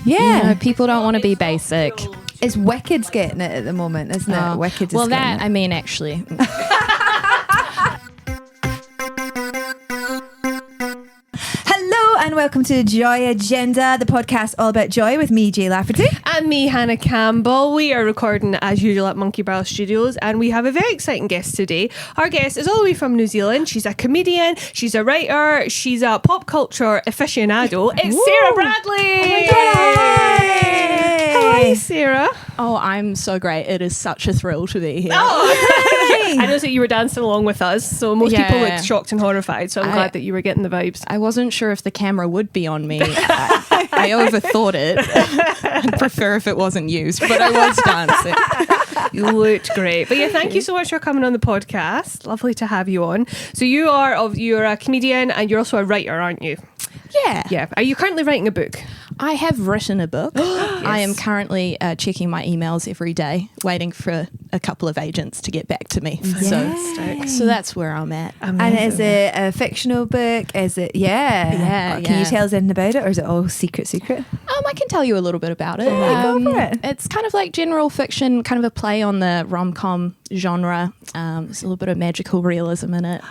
Yeah. You know, people don't want to be basic. It's Wicked's getting it at the moment, isn't it? Wicked is well, getting that, it. I mean, actually. Hello and welcome to Joy Agenda, the podcast all about joy with me, Jay Lafferty. And me, Hannah Campbell. We are recording as usual at Monkey Barrel Studios, and we have a very exciting guest today. Our guest is all the way from New Zealand. She's a comedian, she's a writer, she's a pop culture aficionado. It's Sarah Bradley. How are you, Sarah? Oh, I'm so great. It is such a thrill to be here. I know that you were dancing along with us, so most people Yeah. looked shocked and horrified, so I'm glad that you were getting the vibes. I wasn't sure if the camera would be on me. I overthought it. I'd prefer if it wasn't used, but I was dancing. You looked great. But yeah, thank you so much for coming on the podcast. Lovely to have you on. So you're a comedian and you're also a writer, aren't you? Yeah. Yeah. Are you currently writing a book? I have written a book. I am currently checking my emails every day, waiting for a couple of agents to get back to me. So that's where I'm at. And is it a fictional book? Is it, Can you tell us anything about it, or is it all secret? I can tell you a little bit about it. Go for it. It's kind of like general fiction, kind of a play on the rom-com genre. There's a little bit of magical realism in it.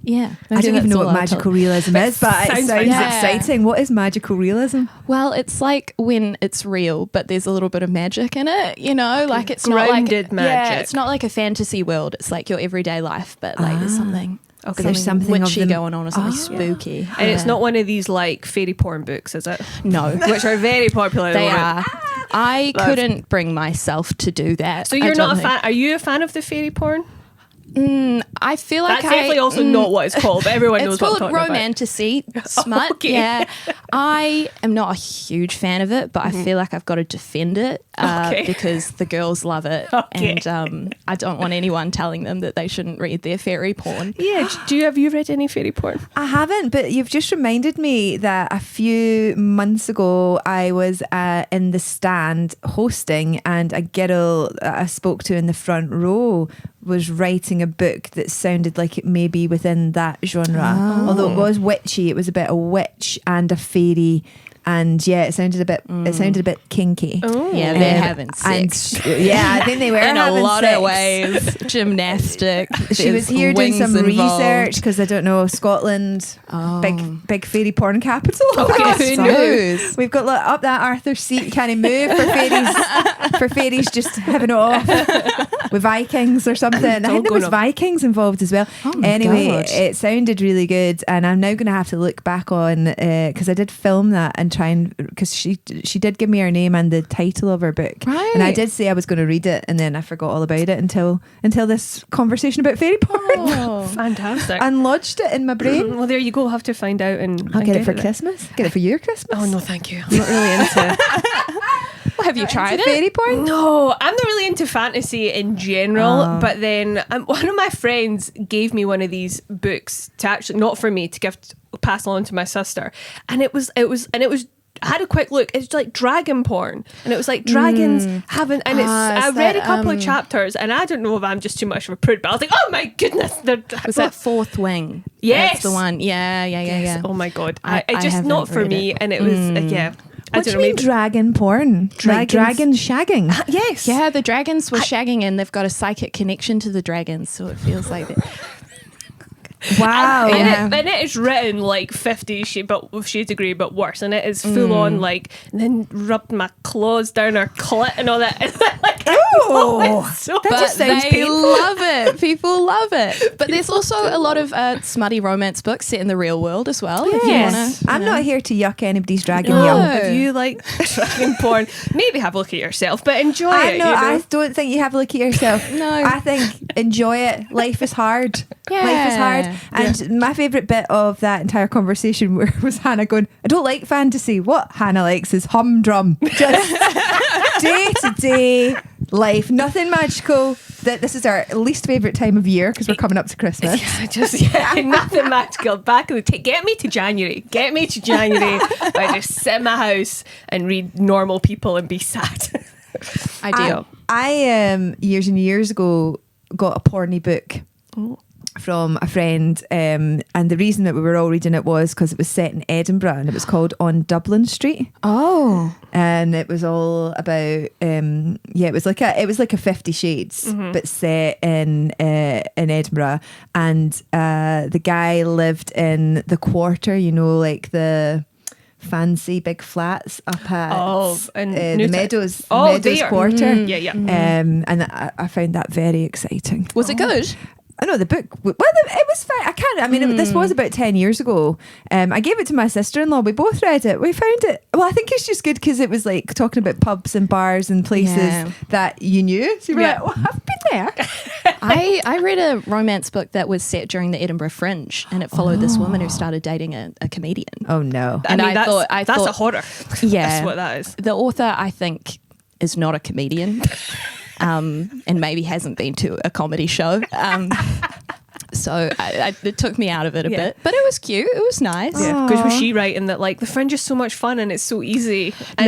Yeah. I don't even know what magical realism is, but it sounds Yeah. exciting. What is magical realism? Well, it's like when it's real, but there's a little bit of magic in it, you know, like it's Grounded not like magic. Yeah, it's not like a fantasy world. It's like your everyday life, but like there's something. Okay. There's something of witchy them- going on, or something spooky. And it's not one of these like fairy porn books, is it? No, Which are very popular. at the they moment. are. I couldn't bring myself to do that. So I you're don't not a think. fan? Are you a fan of the fairy porn? I feel like That's definitely also not what it's called, but everyone knows It's what I'm called talking about. romantasy smut. Okay. Yeah, I am not a huge fan of it, but I feel like I've got to defend it Okay. because the girls love it, Okay. and I don't want anyone telling them that they shouldn't read their fairy porn. Yeah. Have you read any fairy porn? I haven't, but you've just reminded me that a few months ago I was in the stand hosting, and a girl that I spoke to in the front row was writing a book that sounded like it may be within that genre. Although it was witchy, it was about a witch and a fairy. And yeah, it sounded a bit kinky. Yeah, they're having sex. And yeah, I think they were in having a lot sex. of ways. Gymnastic. She was there's here doing wings some involved. research because I don't know, Scotland, big fairy porn capital. Okay, who knows? We've got up that Arthur's seat, can he move for fairies just having it off with Vikings or something. I think there was Vikings involved as well. Oh my Anyway, God. it sounded really good, and I'm now going to have to look back on because I did film that and try and because she did give me her name and the title of her book, Right. and I did say I was going to read it, and then I forgot all about it until this conversation about fairy porn. Oh. Fantastic. And lodged it in my brain. Well, there you go. We'll have to find out and I'll get it for then. Christmas. Get it for your Christmas. Oh no, thank you. I'm not really into. Well, have you tried it? fairy porn? No, I'm not really into fantasy in general. But then one of my friends gave me one of these books to actually, not for me, to pass on to my sister, and it was. I had a quick look. It's like dragon porn, and it was like dragons having. And I read a couple of chapters, and I don't know if I'm just too much of a prude, but I was like, oh my goodness, Was that Fourth Wing? Yes. That's the one. Yeah. Oh my god, I it just haven't not for read me, it. and it was yeah. I What do don't you know. mean dragon porn? Like dragon shagging? Yes. Yeah, the dragons were shagging and they've got a psychic connection to the dragons, so it feels like that. Wow. And it is written like 50 Shades of Grey, but worse. And it is full on like, and then rubbed my claws down her clit and all that. Like, so That just But sounds they painful. love it. People love it. But there's also a lot of smutty romance books set in the real world as well. if you Yes. wanna, I'm not here to yuck anybody's dragon No. yum. if you like dragon porn, maybe have a look at yourself, but enjoy I it. know. You know? I don't think you have a look at yourself. No. I think enjoy it. Life is hard. Yeah. Life is hard. And my favourite bit of that entire conversation was Hannah going, I don't like fantasy. What Hannah likes is humdrum. Just day to day life. Nothing magical. This is our least favourite time of year because we're coming up to Christmas. Nothing magical. Back in the get me to January. I just sit in my house and read normal people and be sad. Ideal. I years and years ago got a porny book. from a friend, and the reason that we were all reading it was because it was set in Edinburgh and it was called On Dublin Street. Oh, And it was all about it was like a 50 Shades, but set in Edinburgh, and the guy lived in the Quarter, you know, like the fancy big flats up at the Meadows, Meadows there. Quarter. Yeah. And I found that very exciting. was it good? I know the book. Well, it was fine. This was about 10 years ago. I gave it to my sister-in-law. We both read it. We found it. Well, I think it's just good because it was like talking about pubs and bars and places that you knew. So you were like, well, I've been there. I read a romance book that was set during the Edinburgh Fringe, and it followed this woman who started dating a comedian. Oh no! And I thought that's a horror. Yeah, that's what that is. The author, I think, is not a comedian. And maybe hasn't been to a comedy show. So it took me out of it a bit. But it was cute. It was nice. Yeah, because was she writing that like the Fringe is so much fun and it's so easy? And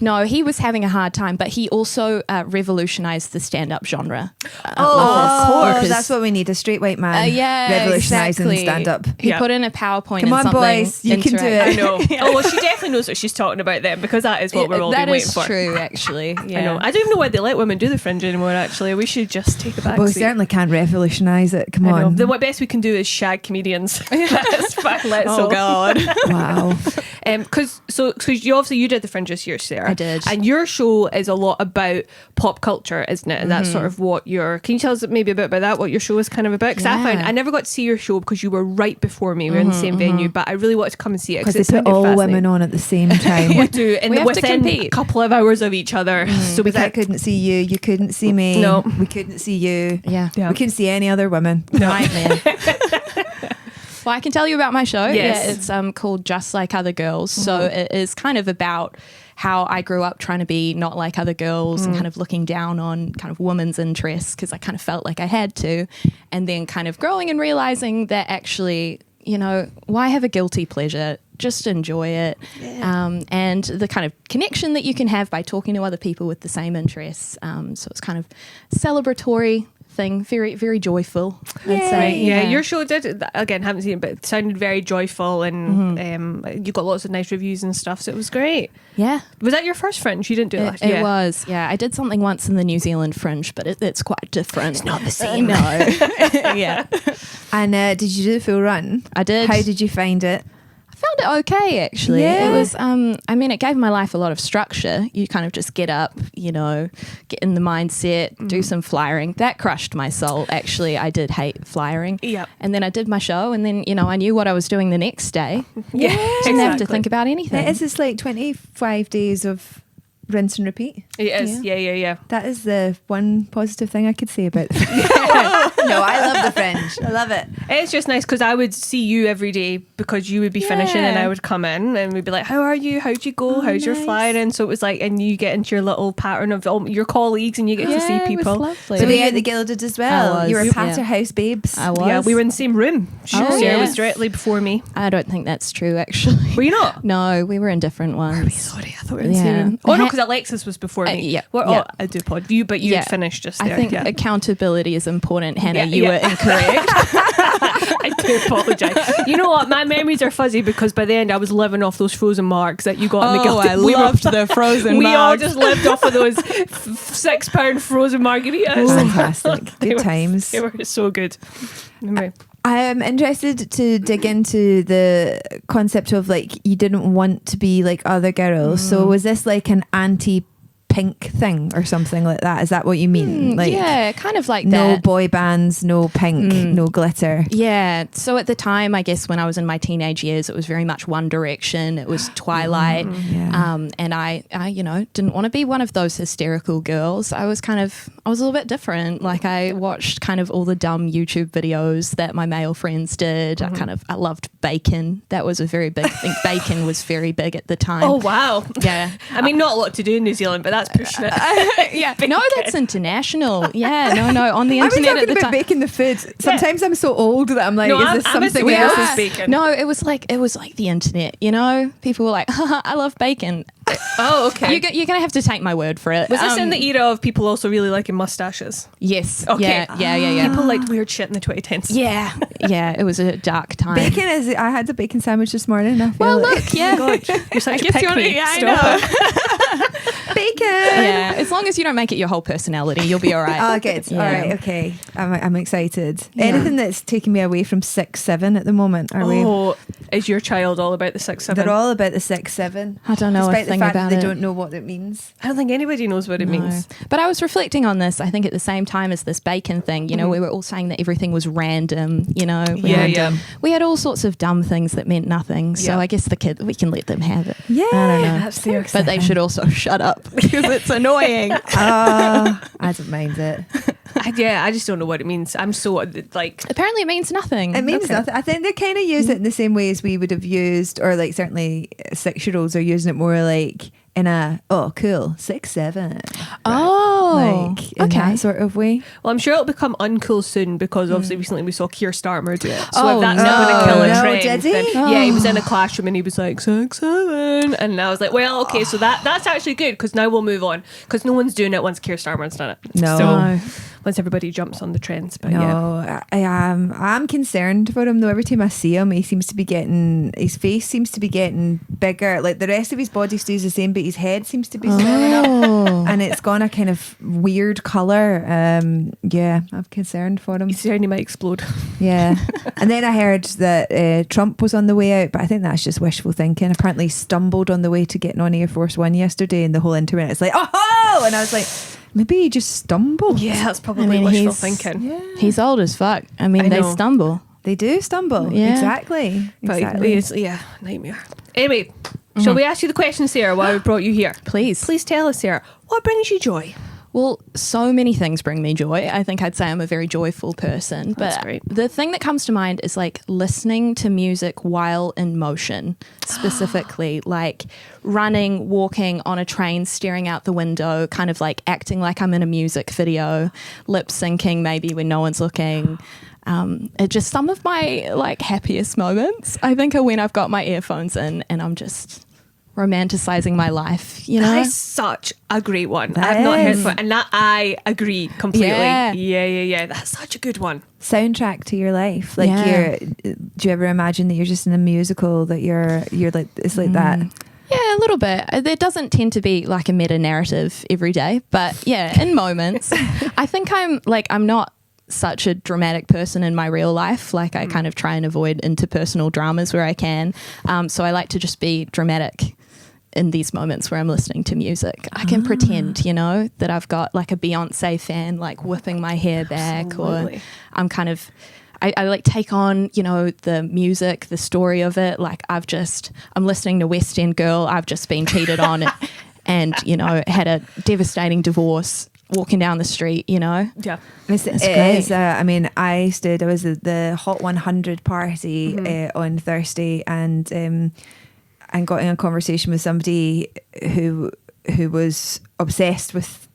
No, he was having a hard time, but he also revolutionized the stand-up genre. Of course. That's what we need, a straight white man revolutionising exactly. stand-up. He put in a PowerPoint Come and on, something boys, you can do it. I know. Oh, well, she definitely knows what she's talking about then, because that is what we're all been waiting for. That is true, actually. Yeah. I know. I don't even know why they let women do the Fringe anymore, actually. We should just take a back Well, we seat. certainly can't revolutionise it. Come I know. on. Then what best we can do is shag comedians. That's fine. Let's all. God. Wow. Because you did the Fringe this year, Sarah. I did. And your show is a lot about pop culture, isn't it? And that's sort of what your... Can you tell us maybe a bit about that, what your show is kind of about? Because I never got to see your show because you were right before me. We were in the same venue, but I really wanted to come and see it. Because they put all women on at the same time. We do. And We have to within compete. a couple of hours of each other. So we I couldn't see you. You couldn't see me. No. We couldn't see you. Yeah. Yeah. We couldn't see any other women. Nightmare. Well, I can tell you about my show. Yes. Yeah, it's called Just Like Other Girls. So it is kind of about how I grew up trying to be not like other girls and kind of looking down on kind of women's interests because I kind of felt like I had to. And then kind of growing and realizing that actually, you know, why have a guilty pleasure? Just enjoy it. Yeah. And the kind of connection that you can have by talking to other people with the same interests. So it's kind of celebratory thing, very, very joyful. I'd say. Yeah, your show did, again, haven't seen it, but it sounded very joyful, and you got lots of nice reviews and stuff, so it was great. Yeah. Was that your first Fringe? You didn't do it last year? It was, yeah. I did something once in the New Zealand Fringe, but it's quite different. It's not the same. No. Yeah. And did you do the full run? I did. How did you find it? I found it okay, actually. Yeah. It was, it gave my life a lot of structure. You kind of just get up, you know, get in the mindset, do some flyering. That crushed my soul, actually. I did hate flyering. Yeah. And then I did my show, and then, you know, I knew what I was doing the next day. Yeah. Didn't have to think about anything. Is this like 25 days of rinse and repeat? It is, yeah. That is the one positive thing I could say about No, I love the Fringe. I love it. It's just nice because I would see you every day because you would be finishing and I would come in and we'd be like, how are you? How'd you go? How's your flying? And so it was like, and you get into your little pattern of your colleagues and you get to see people. It was lovely. So were you at the Gilded as well? I was, You were yeah. Patterhouse babes. I was. Yeah, we were in the same room. Sarah was yes. directly before me. I don't think that's true, actually. Were you not? No, we were in different ones. Sorry, I thought we were in the same Yeah. room. Oh no, because Alexis was before me. yeah, Well, yeah. Oh, I do pod you, but you had finished just there. I think yeah. accountability is important, Hannah. Yeah, you yeah. were incorrect. I do apologise. You know what? My memories are fuzzy because by the end I was living off those frozen marks that you got in the Gilded. I loved the frozen We all mugs. just lived off of those £6 frozen margaritas. Fantastic. Good times. They were so good. Anyway. I am interested to dig into the concept of like you didn't want to be like other girls. So was this like an anti-pink thing or something like that? Is that what you mean? Like yeah, kind of like no that. boy bands, no pink, no glitter. Yeah. So at the time, I guess when I was in my teenage years, it was very much One Direction. It was Twilight. Yeah. And I, you know, didn't want to be one of those hysterical girls. I was a little bit different. Like I watched kind of all the dumb YouTube videos that my male friends did. I loved bacon. That was a very big thing. Bacon was very big at the time. Oh wow. Yeah. I mean, not a lot to do in New Zealand, but that's pushing it. Yeah. No, that's international. Yeah. No. On the Are we internet talking at the about time. baking the food? Sometimes I'm so old that I'm like, No, is I'm this as something weird else? as bacon. No, it was like the internet, you know? People were like, haha, I love bacon. Oh, okay. You're going to have to take my word for it. Was this in the era of people also really liking mustaches? Yes. Okay. Yeah. People liked weird shit in the 2010s. Yeah. It was a dark time. Bacon is. I had a bacon sandwich this morning. I feel Well, like look, yeah. God, you're such I a guess you want to, pick-me. yeah, I Stop know. it. bacon. Yeah, as long as you don't make it your whole personality, you'll be all right. Oh, good. Yeah. All right. Okay. I'm excited. Anything that's taking me away from 6-7 at the moment. Are we? Oh, is your child all about the 6-7? They're all about the 6-7. I don't know a Despite thing the fact about that they it. don't know what it means. I don't think anybody knows what it No. means. But I was reflecting on this, I think at the same time as this bacon thing, you know, we were all saying that everything was random, you know. We had all sorts of dumb things that meant nothing. So Yeah. I guess the kid, we can let them have it. Yeah. I don't know. That's their But they should also shut up because it's annoying. I don't mind it. I just don't know what it means. I'm so like Apparently it means nothing. It means Okay. nothing. I think they kind of use it in the same way as we would have used, or like certainly 6-year-olds are using it more like in a, oh, cool, 6-7. Oh, Like in okay. that sort of way. Well, I'm sure it'll become uncool soon because obviously recently we saw Keir Starmer do it. So Oh, if that's no. not going to kill a No, trend, did he? then Oh. yeah, he was in a classroom and he was like 6-7, and I was like, well, okay, so that's actually good because now we'll move on because no one's doing it once Keir Starmer's done it. No. so No. once everybody jumps on the trends, but yeah. No, I am. I'm concerned for him though. Every time I see him, he seems to be getting, his face seems to be getting bigger. Like the rest of his body stays the same, but his head seems to be swelling up, Oh. and it's gone a kind of weird color. Yeah, I'm concerned for him. You see how he might explode. Yeah, and then I heard that Trump was on the way out, but I think that's just wishful thinking. Apparently, he stumbled on the way to getting on Air Force One yesterday, and the whole internet is like, oh, and I was like, maybe he just stumbled. Yeah, that's probably I mean, wishful he's- thinking. Yeah. He's old as fuck. I mean, I they know. stumble. They do stumble. Yeah. Exactly. But Exactly. it's, yeah, nightmare. Anyway, shall we ask you the question, Sarah, why we brought you here? Please. Please tell us, Sarah, what brings you joy? Well, so many things bring me joy. I think I'd say I'm a very joyful person. That's But great. the thing that comes to mind is like listening to music while in motion, specifically like running, walking on a train, staring out the window, kind of like acting like I'm in a music video, lip syncing maybe when no one's looking. It just some of my like happiest moments, I think, are when I've got my earphones in and I'm just romanticizing my life, you know? That is such a great one. That I've not heard is. from it, and that I agree completely. Yeah. Yeah. That's such a good one. Soundtrack to your life. Like Yeah. do you ever imagine that you're just in a musical, that you're like, it's like that? Yeah, a little bit. There doesn't tend to be like a meta narrative every day, but yeah, in moments. I think I'm not such a dramatic person in my real life. Like I kind of try and avoid interpersonal dramas where I can. So I like to just be dramatic in these moments where I'm listening to music. I can pretend, you know, that I've got like a Beyonce fan like whipping my hair back, Absolutely. or I'm kind of I like take on, you know, the music, the story of it. Like I'm listening to West End Girl. I've just been cheated on and, you know, had a devastating divorce walking down the street, you know. Yeah. It great. is. I mean, I was at the Hot 100 party on Thursday, and got in a conversation with somebody who was obsessed with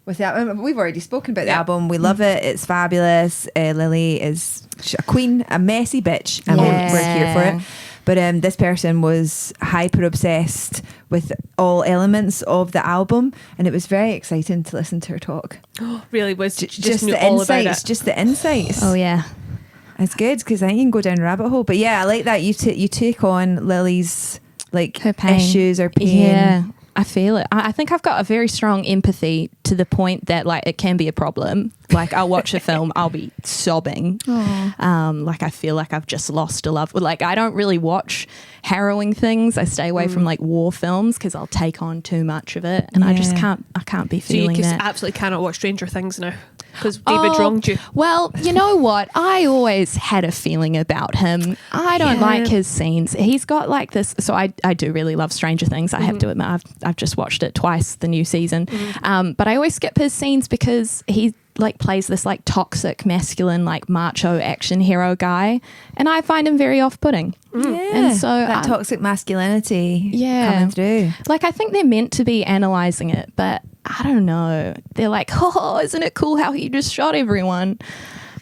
the album. We've already spoken about the Yeah. album. We love it. It's fabulous. Lily is a queen, a messy bitch, and we're here for it. But this person was hyper obsessed with all elements of the album, and it was very exciting to listen to her talk. Really was just knew the all about insights, it. just the insights. Oh yeah. It's good because I think you can go down a rabbit hole. But yeah, I like that you take on Lily's like Her pain. issues or pain. Yeah, I feel it. I think I've got a very strong empathy to the point that like it can be a problem. Like I'll watch a film, I'll be sobbing. Like I feel like I've just lost a loved one. Like I don't really watch harrowing things. I stay away from like war films because I'll take on too much of it, and I just Yeah. can't be So you feeling just that. absolutely cannot watch Stranger Things now because David Oh, wronged you. Well, you know what? I always had a feeling about him. I don't like his scenes. He's got like this. So I do really love Stranger Things. I have to admit, I've just watched it twice, the new season. But I always skip his scenes because he like plays this like toxic, masculine, like macho action hero guy, and I find him very off-putting. Yeah. And so that I- toxic masculinity Yeah. coming through. Like I think they're meant to be analyzing it, but I don't know. They're like, oh, isn't it cool how he just shot everyone?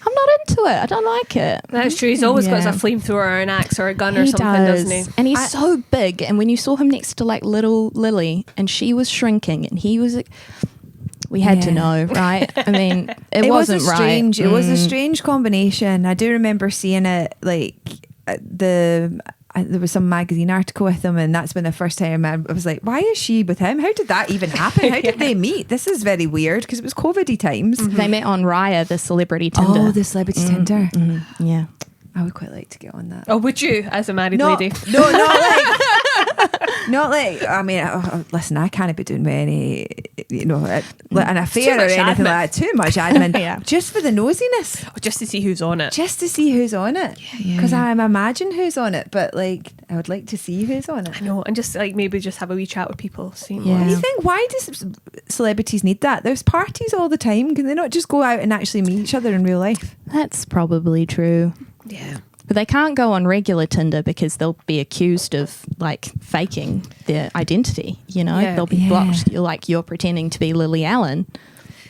I'm not into it. I don't like it. That's true. He's always got Yeah. a flamethrower or an axe or a gun or something, doesn't he? And he's so big. And when you saw him next to like little Lily, and she was shrinking, and he was, we had to Yeah. know, right? I mean, it was wasn't a strange. right. It was a strange combination. I do remember seeing it like there was some magazine article with them, and that's been the first time I was like, why is she with him? How did that even happen? How did they meet? This is very weird because it was COVID-y times. They met on Raya, the celebrity Tinder. Oh, the celebrity Tinder. Yeah. I would quite like to get on that. Oh, would you, as a married lady? No, not like. I mean, listen, I can't be doing any, an affair or much anything admin. like that. Too much admin. Yeah. Just for the nosiness. Just to see who's on it. Just to see who's on it. Because I imagine who's on it, but like, I would like to see who's on it. I know, and just like maybe just have a wee chat with people. See Yeah. What do you think? Why does celebrities need that? There's parties all the time. Can they not just go out and actually meet each other in real life? That's probably true. Yeah. But they can't go on regular Tinder because they'll be accused of like faking their identity. Yeah. They'll be Yeah. blocked. You're pretending to be Lily Allen.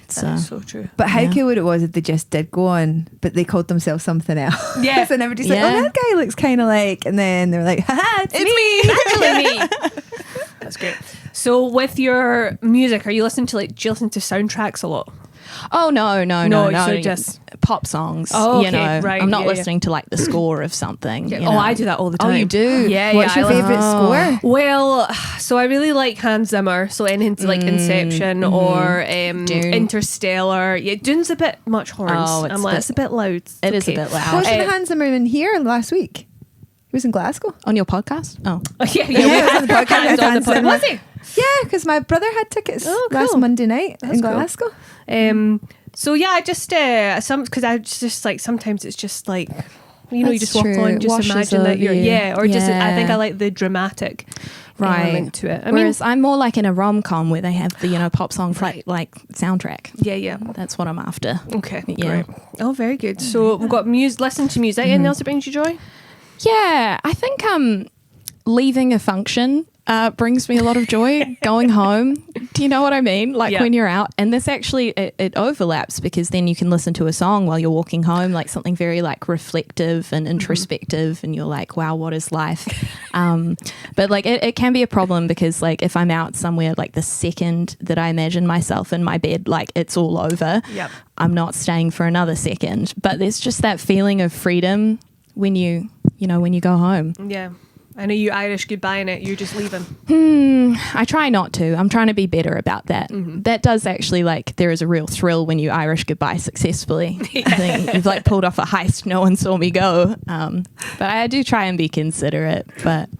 So That's so true. But how Yeah. cool would it was if they just did go on, but they called themselves something else? Yeah. And everybody's Yeah. like, oh, that guy looks kind of like, and then they're like, haha, it's me. Actually me. That's great. So with your music, are you listening to do you listen to soundtracks a lot? Oh no! So just pop songs. Oh, okay, you know, right, I'm not yeah, yeah. listening to like the score of something. you Oh, know. I do that all the Oh, time. you do? Yeah. What's yeah, your I listen- favourite score? Well, so I really like Hans Zimmer. So anything to like Inception or Dune. Interstellar. Yeah, Dune's a bit much horns. Oh, I'm like, it's a bit loud. It is a okay. bit loud. Wasn't Hans Zimmer in here last week? He was in Glasgow. On your podcast? Oh, Yeah, Yeah, he was on the podcast. Hans on the Hans pod- Zimmer. Was he? Yeah, because my brother had tickets Oh, cool. last Monday night in cool. Glasgow. So yeah, I just because I just like sometimes it's just like you That's just walk true. on, It just washes imagine that you're over you. or just I Yeah. think I like the dramatic element to it. I Whereas I'm more like in a rom-com where they have the pop song Right. like soundtrack. yeah. That's what I'm after. Okay, Yeah. great. Oh, very good. So we've got listen to music. Anything else that brings you joy? Yeah, I think leaving a function brings me a lot of joy. Going home, do you know what I mean? Like Yeah. when you're out, and this actually it overlaps because then you can listen to a song while you're walking home, like something very like reflective and introspective, and you're like, wow, what is life? But like it can be a problem because like if I'm out somewhere, like the second that I imagine myself in my bed, like it's all over. Yep. I'm not staying for another second. But there's just that feeling of freedom when you go home. Yeah. I know you Irish goodbye it. You're just leaving. I try not to. I'm trying to be better about that. That does actually there is a real thrill when you Irish goodbye successfully. I think you've like pulled off a heist. No one saw me go. But I do try and be considerate. But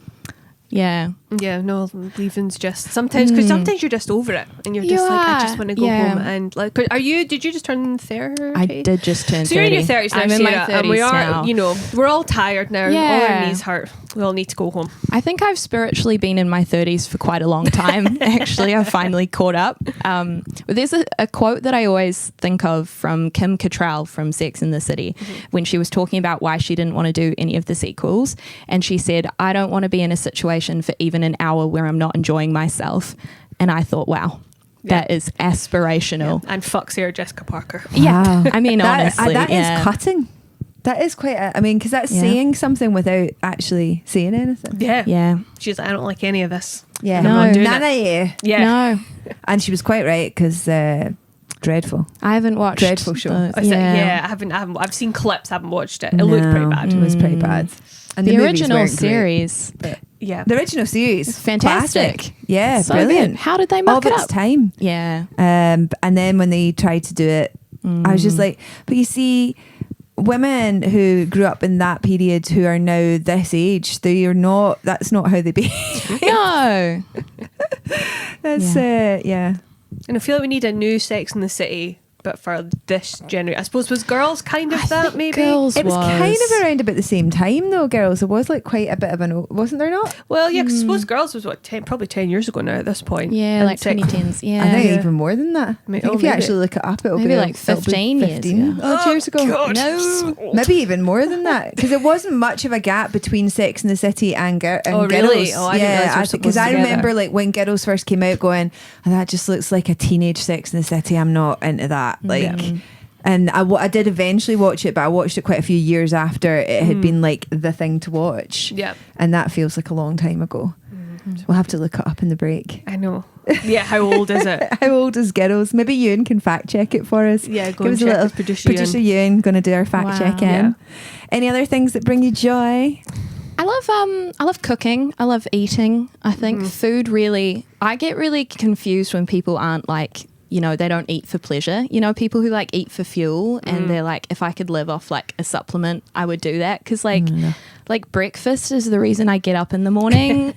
yeah. Yeah, no, leaving's just sometimes because sometimes you're just over it and you're just You like I are, just want to go yeah. home and like. Did you just turn 30? I did just turn 30. So you're in your 30s now, I'm in my Sarah, 30s and we are, now. we're all tired now. All Yeah. our knees hurt. We all need to go home. I think I've spiritually been in my 30s for quite a long time. Actually, I've finally caught up. But there's a quote that I always think of from Kim Cattrall from Sex and the City when she was talking about why she didn't want to do any of the sequels. And she said, I don't want to be in a situation for even an hour where I'm not enjoying myself. And I thought, wow, that is aspirational. And fuck Sarah Jessica Parker. Yeah. I mean, honestly. that is yeah. cutting. That is quite. Because that's Yeah. saying something without actually saying anything. Yeah. Yeah. She's like, I don't like any of this. Yeah, No. I'm not doing none it. of you. Yeah. No, And she was quite right because dreadful. I haven't watched. Dreadful show. I said, I haven't. I've seen clips. Haven't watched it. It looked pretty bad. It was pretty bad. And The movies original weren't great. series. Yeah. The original series, It's fantastic. classic. Yeah, So brilliant. good. How did they All muck of it its up? time. Yeah. And then when they tried to do it, I was just like, but you see, women who grew up in that period who are now this age, they are not. That's not how they behave. No. That's yeah. And I feel like we need a new Sex in the City, but for this generation. I suppose was Girls kind of that maybe. Girls It was kind of around about the same time though, girls. There was like quite a bit of wasn't there not? Well, yeah, 'cause I suppose Girls was probably 10 years ago now at this point. Yeah, And like 2010s. Yeah. I think Yeah. even more than that. May- I think oh, if you maybe. actually look it up, it'll Maybe be like 15 years 15 ago. odd years ago. God. No. Maybe even more than that, because there wasn't much of a gap between Sex and the City and Oh, really? Girls. Oh, I didn't realise they were so because close I together. remember like when Girls first came out, going, oh, "That just looks like a teenage Sex and the City. I'm not into that." Like, And I did eventually watch it, but I watched it quite a few years after it had been like the thing to watch. Yeah. And that feels like a long time ago. So we'll have to look it up in the break. I know. Yeah, how old is it? How old is Girls? Maybe Ewan can fact check it for us. Yeah, go Give and us a check little with producer Ewan going to do our fact Wow. check in. Yeah. Any other things that bring you joy? I love cooking. I love eating. I think food really, I get really confused when people aren't like, you know, they don't eat for pleasure. You know, people who like eat for fuel and they're like, if I could live off like a supplement, I would do that. Cause like breakfast is the reason I get up in the morning.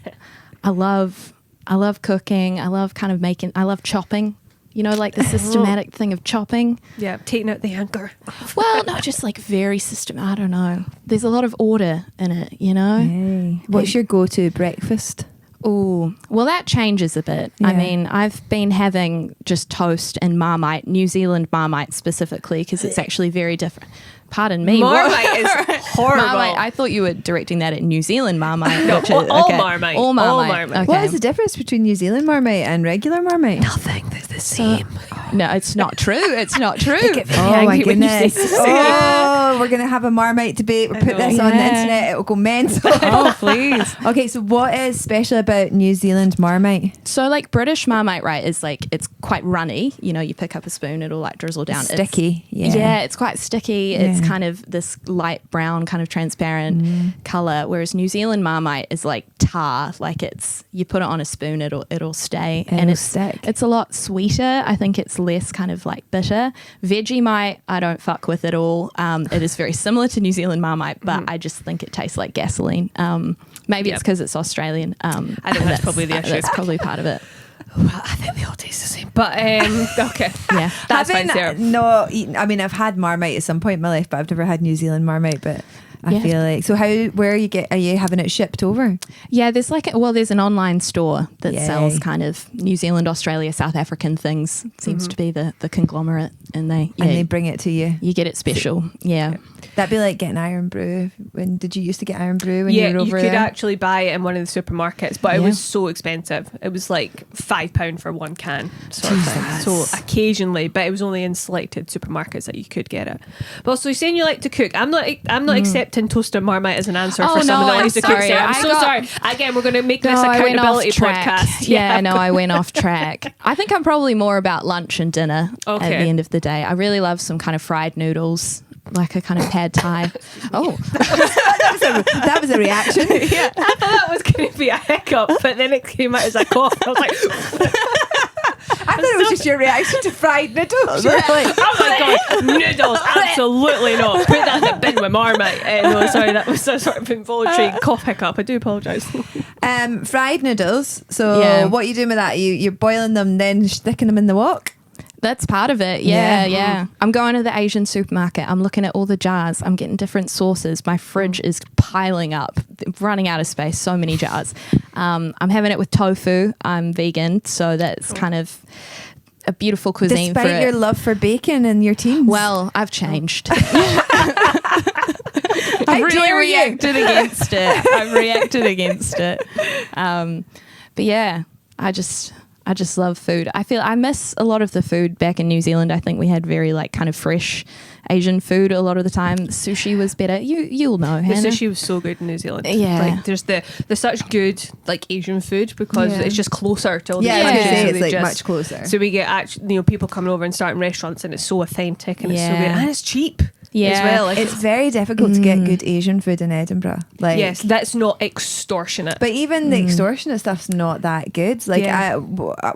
I love cooking. I love kind of I love chopping. You know, like the systematic thing of chopping. Yeah, taking out the anchor. Well, no, just like very systematic. I don't know. There's a lot of order in it, you know? Hey. What's your go-to breakfast? Oh, well, that changes a bit. I Yeah. mean, I've been having just toast and Marmite, New Zealand Marmite specifically, because it's actually very different. Pardon me. Marmite is horrible. Marmite. I thought you were directing that at New Zealand Marmite. No, which all- is, all okay. Marmite. All All Marmite. Marmite. Okay. What is the difference between New Zealand Marmite and regular Marmite? Nothing. They're the same. No, it's not true. It's not true. Oh my angry when you say goodness. the same. Oh, we're going to have a Marmite debate. We'll put know. this on the Yeah. internet. It'll go mental. Oh, please. Okay, so what is special about New Zealand Marmite? So, like British Marmite, right, is like, it's quite runny. You know, you pick up a spoon, it'll like drizzle down. Sticky. Yeah, it's quite sticky. It's Yeah. kind of this light brown, kind of transparent color. Whereas New Zealand Marmite is like tar. Like it's, you put it on a spoon, it'll stay, and It'll it's stick. It's a lot sweeter. I think it's less kind of like bitter. Vegemite, I don't fuck with at all. It is very similar to New Zealand Marmite, but I just think it tastes like gasoline. Maybe it's Yep. because it's Australian. I think that's probably the issue. That's probably part of it. Well, I think they all taste the same. But okay. Yeah. That's fine, Sarah. not eaten. I mean, I've had Marmite at some point in my life, but I've never had New Zealand Marmite. But I Yeah. feel like, so where are you having it shipped over? Yeah, there's there's an online store that Yay. sells kind of New Zealand, Australia, South African things. Seems to be the conglomerate, and And they bring it to you. you get it special. Yeah. That'd be like getting Iron Brew. When did you used to get Iron Brew when Yeah, you were you over could there? actually buy it in one of the supermarkets, but it Yeah. was so expensive. It was like £5 for one can, sort of thing. So occasionally, but it was only in selected supermarkets that you could get it. But also, you're saying you like to cook. I'm not accepting toaster Marmite as an answer Oh, for someone no, that I'm likes to cook. sorry. Sarah. I'm I so got- sorry. Again, we're going to make this No, I went off accountability track. podcast. Yeah, no, I went off track. I think I'm probably more about lunch and dinner at the Okay. end of the day. I really love some kind of fried noodles, like a kind of pad thai. Oh, That was a reaction. I thought that was going to be a hiccup, but then it came out as a cough. I was like, I thought it was just your reaction to fried noodles. You were like, oh my god, noodles! Absolutely not. Put that in the bin with Marmite. No, sorry, that was a sort of involuntary cough hiccup. I do apologise. fried noodles. So Yeah. what are you doing with that? You're boiling them, then sticking them in the wok. that's part of it. Yeah. Yeah. I'm going to the Asian supermarket. I'm looking at all the jars. I'm getting different sauces. My fridge is piling up, running out of space. So many jars. I'm having it with tofu. I'm vegan, so that's kind of a beautiful cuisine for Despite it. your love for bacon and your teens. Well, I've changed. I've How really dare you? reacted against it. I've reacted against it. But yeah, I just love food. I miss a lot of the food back in New Zealand. I think we had very like kind of fresh Asian food a lot of the time. Sushi was better. You'll know, The Hannah. sushi was so good in New Zealand. Yeah. Like there's such good like Asian food because Yeah. it's just closer to all Yeah, the I was gonna countries, say so it's we like just- much closer. So we get actually people coming over and starting restaurants and it's so authentic and it's so Yeah. good and it's cheap as Yeah. well. Like, It's very difficult to get good Asian food in Edinburgh. Like, yes, that's not extortionate. but even the extortionate stuff's not that good. Like, Yeah.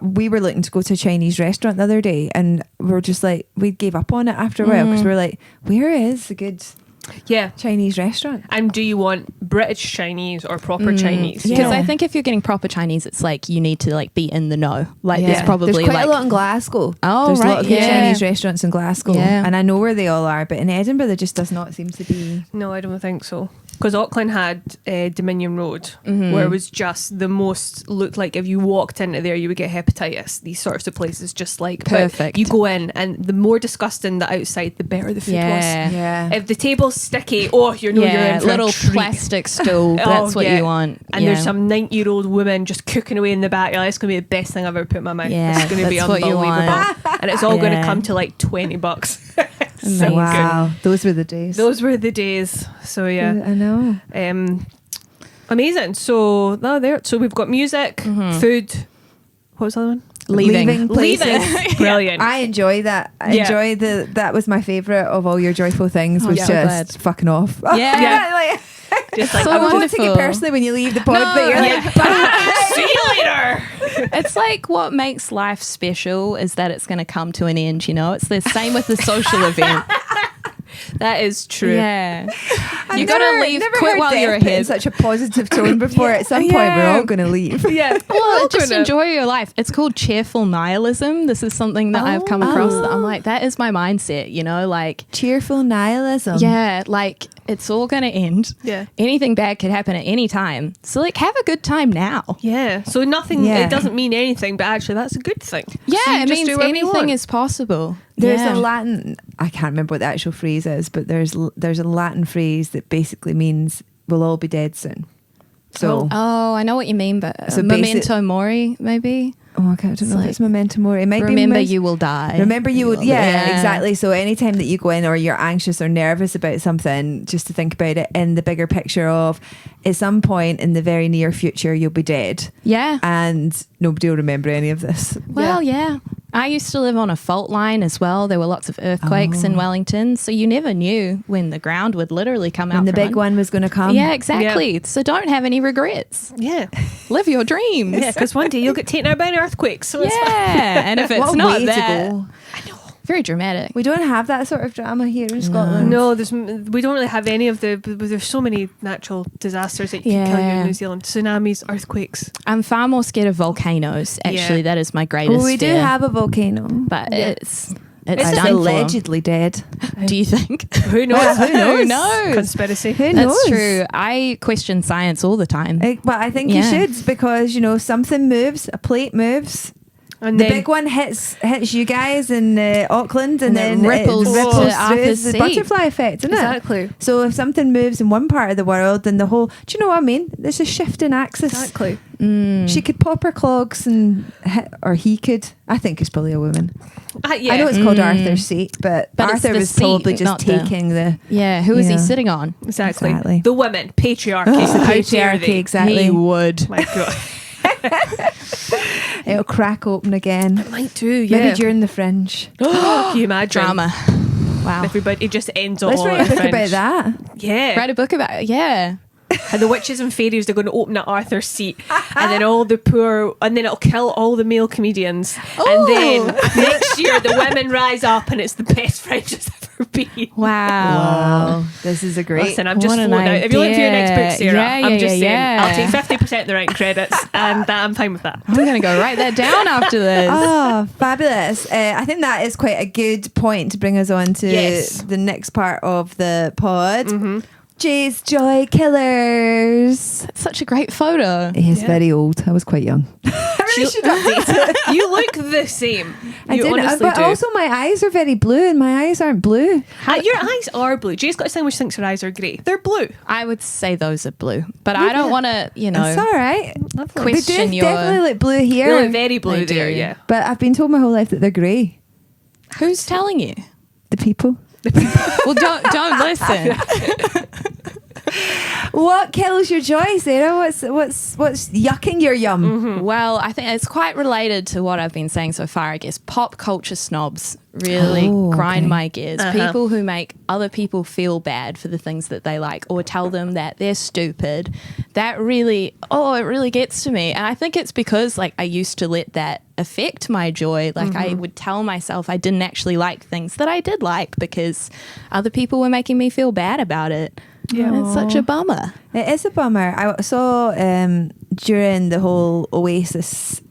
we were looking to go to a Chinese restaurant the other day, and we were just like, we gave up on it after a while because we were like, where is the good yeah. Chinese restaurant? And do you want British Chinese or proper Chinese? Yeah. Because I think if you're getting proper Chinese, it's like you need to like be in the know. Like there's probably There's quite like a lot in Glasgow. Oh, there's a right, lot of good yeah. Chinese restaurants in Glasgow, Yeah. and I know where they all are. But in Edinburgh, there just does not seem to be. No, I don't think so. Because Auckland had Dominion Road, Mm-hmm. where it was just the most, looked like if you walked into there, you would get hepatitis. These sorts of places, just like but Perfect. you go in, and the more disgusting the outside, the better the food Yeah. was. Yeah. If the table's sticky, oh, you're you're in for little a treat. plastic stool. That's what yeah. you want. And yeah. there's some 90-year-old woman just cooking away in the back. You're like, it's going to be the best thing I've ever put in my mouth. Yeah, it's going to be that's what you unbelievable. want. And it's all going to Yeah. come to like $20. So Wow, those were the days. Those were the days. So yeah, I know. Amazing. So so we've got music, food. What was the other one? Leaving. places. Brilliant. I enjoy that. I Yeah. enjoy that was my favourite of all your joyful things was yeah, I'm just fucking off. Yeah. Just like, So I won't take it wonderful. personally when you leave the pod, No, but you're yeah. like, bye. see you later. It's like what makes life special is that it's going to come to an end, you know? It's the same with the social event. That is true. Yeah. I've You got to never- leave, never quit heard while Death you're put in ahead. such a positive tone before. At some point, we're Yeah. all going to leave. Yeah. Well, We're just gonna- enjoy your life. It's called cheerful nihilism. This is something that I've come across that I'm like, that is my mindset, you know? Like, Cheerful nihilism. yeah, like it's all going to end. Yeah. Anything bad could happen at any time. So, like, have a good time now. Yeah. So nothing. Yeah. It doesn't mean anything, but actually that's a good thing. Yeah, So you it just means do whatever you anything want. is possible. There's Yeah. a Latin, I can't remember what the actual phrase is, but there's a Latin phrase that basically means we'll all be dead soon. So, Oh, I know what you mean, but So memento mori, maybe. okay, I don't know if like, it's memento mori. It might Remember, be you will die. Remember you would, will- yeah, exactly. So anytime that you go in or you're anxious or nervous about something, just to think about it in the bigger picture of at some point in the very near future, you'll be dead Yeah. and nobody will remember any of this. Well, yeah. I used to live on a fault line as well. There were lots of earthquakes in Wellington, so you never knew when the ground would literally come out. And the from big one was going to come. Yeah, exactly. So don't have any regrets. Yeah. Live your dreams. Yeah. Because one day you'll get taken out by an earthquake. So it's fine. Yeah, and if it's What a not way that, to go. very dramatic. We don't have that sort of drama here in Scotland. No, we don't really have any of the. There's so many natural disasters that can kill you in Yeah. New Zealand: tsunamis, earthquakes. I'm far more scared of volcanoes. Actually, Yeah. that is my greatest Well, we do fear. have a volcano. but Yeah. it's It's done for 'em. allegedly dead. Do you think? Who knows? Well, who knows? Who knows? Conspiracy. Who knows? That's true. I question science all the time. But I think you Yeah. should because, something moves, a plate moves. And The then big one hits you guys in Auckland and And then it ripples it to ripples through. Arthur's It's the Seat. butterfly effect, isn't it? Exactly. So if something moves in one part of the world, then the whole, do you know what I mean? There's a shift in axis. Exactly. She could pop her clogs and hit, or he could. I think it's probably a woman. Yeah. I know it's called Arthur's Seat, but But it's Arthur the was probably seat, just not the- taking the Yeah, who is he Yeah. sitting on? Exactly. The women, patriarchy. It's the How dare patriarchy, they? exactly. He would. My God. It'll crack open again. Might do. Yeah. Maybe during the fringe. Can you imagine? Drama. Wow. Everybody, it just ends Let's all write at a book Fringe. about that. Yeah. Write a book about it. Yeah. And the witches and fairies are going to open at Arthur's Seat, and then all the poor, and then it'll kill all the male comedians, and then next year the women rise up, and it's the best Fringe has ever been. Wow. This is a great. Listen, I'm just What an floating out. If you're looking for your next book, idea. Sarah, Yeah, I'm yeah, just saying, yeah. I'll take 50% of the writing credits, and I'm fine with that. I'm going to go write that down after this. Oh, fabulous. I think that is quite a good point to bring us on to Yes. the next part of the pod. Jay's Joy Killers. That's such a great photo. He's Yeah. very old. I was quite young. I really should update it. You look the same. I You didn't, honestly but do. also my eyes are very blue and my eyes aren't blue. Your eyes are blue. Jay's got a sign which thinks her eyes are grey. They're blue. I would say those are blue, but I don't want to, It's all right. question They your. definitely look blue They here. look very blue They do. there, yeah. But I've been told my whole life that they're grey. Who's telling you? The people. Well, don't listen. What kills your joy, Sarah? What's yucking your yum? Well, I think it's quite related to what I've been saying so far. I guess pop culture snobs really grind okay. my gears. People who make other people feel bad for the things that they like or tell them that they're stupid. That really, it really gets to me. And I think it's because like I used to let that affect my joy. Like I would tell myself I didn't actually like things that I did like because other people were making me feel bad about it. Yeah. And it's such a bummer. It is a bummer. I saw during the whole Oasis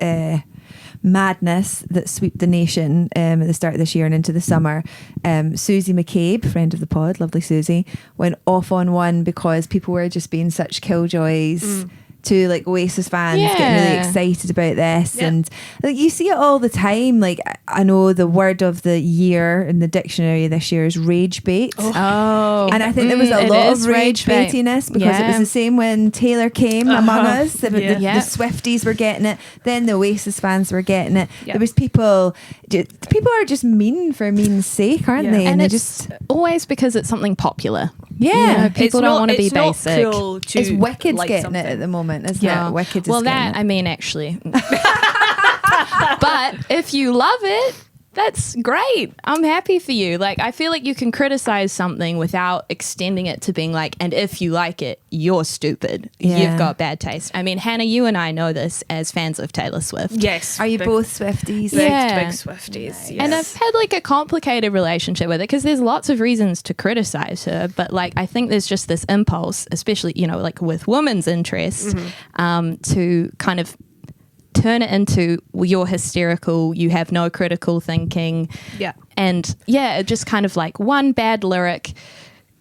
madness that swept the nation at the start of this year and into the summer, Susie McCabe, friend of the pod, lovely Susie, went off on one because people were just being such killjoys to like Oasis fans getting really excited about this, and like you see it all the time. Like I know the word of the year in the dictionary this year is rage bait. And I think there was a lot of rage baitiness because it was the same when Taylor came among us. The Swifties were getting it, then the Oasis fans were getting it. There was people are just mean for mean's sake, aren't they? And it's just always because it's something popular. People don't want to be basic. Cool to it's Wicked's like getting something. it at the moment, isn't it? Wicked is well, getting that it. I mean, actually, but if you love it, that's great. I'm happy for you. Like, I feel like you can criticize something without extending it to being like, and if you like it, you're stupid. You've got bad taste. I mean, Hannah, you and I know this as fans of Taylor Swift. Yes. Are you both Swifties? Big Swifties. Yes. And I've had like a complicated relationship with it because there's lots of reasons to criticize her, but like I think there's just this impulse, especially, you know, like with women's interests, to kind of turn it into you're hysterical, you have no critical thinking. And it just kind of like one bad lyric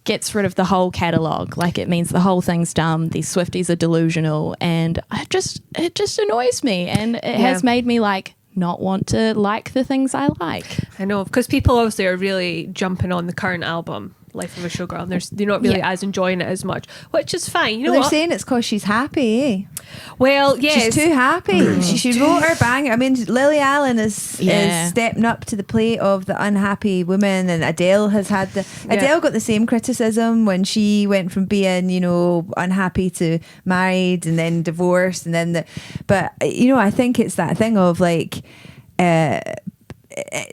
gets rid of the whole catalogue. Like it means the whole thing's dumb. These Swifties are delusional, and it just annoys me, and it has made me like not want to like the things I like. I know, because people obviously are really jumping on the current album, Life of a Showgirl, and they're not really as enjoying it as much, which is fine. You know, they're what? saying it's because she's happy, eh? Well, yes. She's too happy. She wrote her bang. I mean, Lily Allen is stepping up to the plate of the unhappy woman, and Adele has had Adele got the same criticism when she went from being, you know, unhappy to married and then divorced, and then but you know, I think it's that thing of like,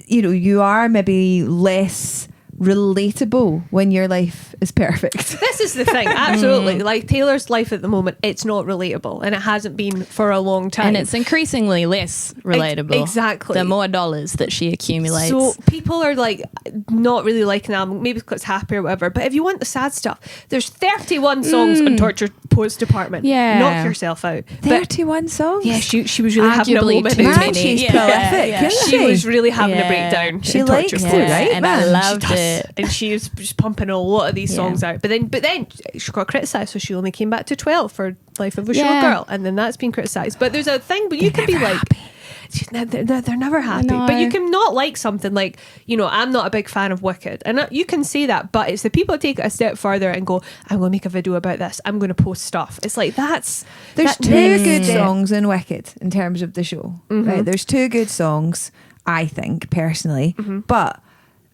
you know, you are maybe less relatable when your life is perfect. This is the thing, absolutely. Like Taylor's life at the moment, it's not relatable, and it hasn't been for a long time. And it's increasingly less relatable. Exactly. The more dollars that she accumulates. So people are like not really liking the album, maybe because it's happy or whatever. But if you want the sad stuff, there's 31 songs on Torture Post Department. Knock yourself out. 31 songs? Yeah, she was really having a Arguably moment. too Man, many. she's prolific, isn't She was really having a breakdown. She in likes Torture it, Post. right? And I man? loved She does. it. And she was just pumping a lot of these songs out. But then she got criticised, so she only came back to 12 for Life of a Showgirl, and then that's been criticised. But there's a thing, but you can be like, they're never happy. But you can not like something like, you know, I'm not a big fan of Wicked, and you can say that, but it's the people that take it a step further and go, I'm going to make a video about this, I'm going to post stuff. It's like There's that two next good step. songs in Wicked in terms of the show. Right? There's two good songs, I think, personally. But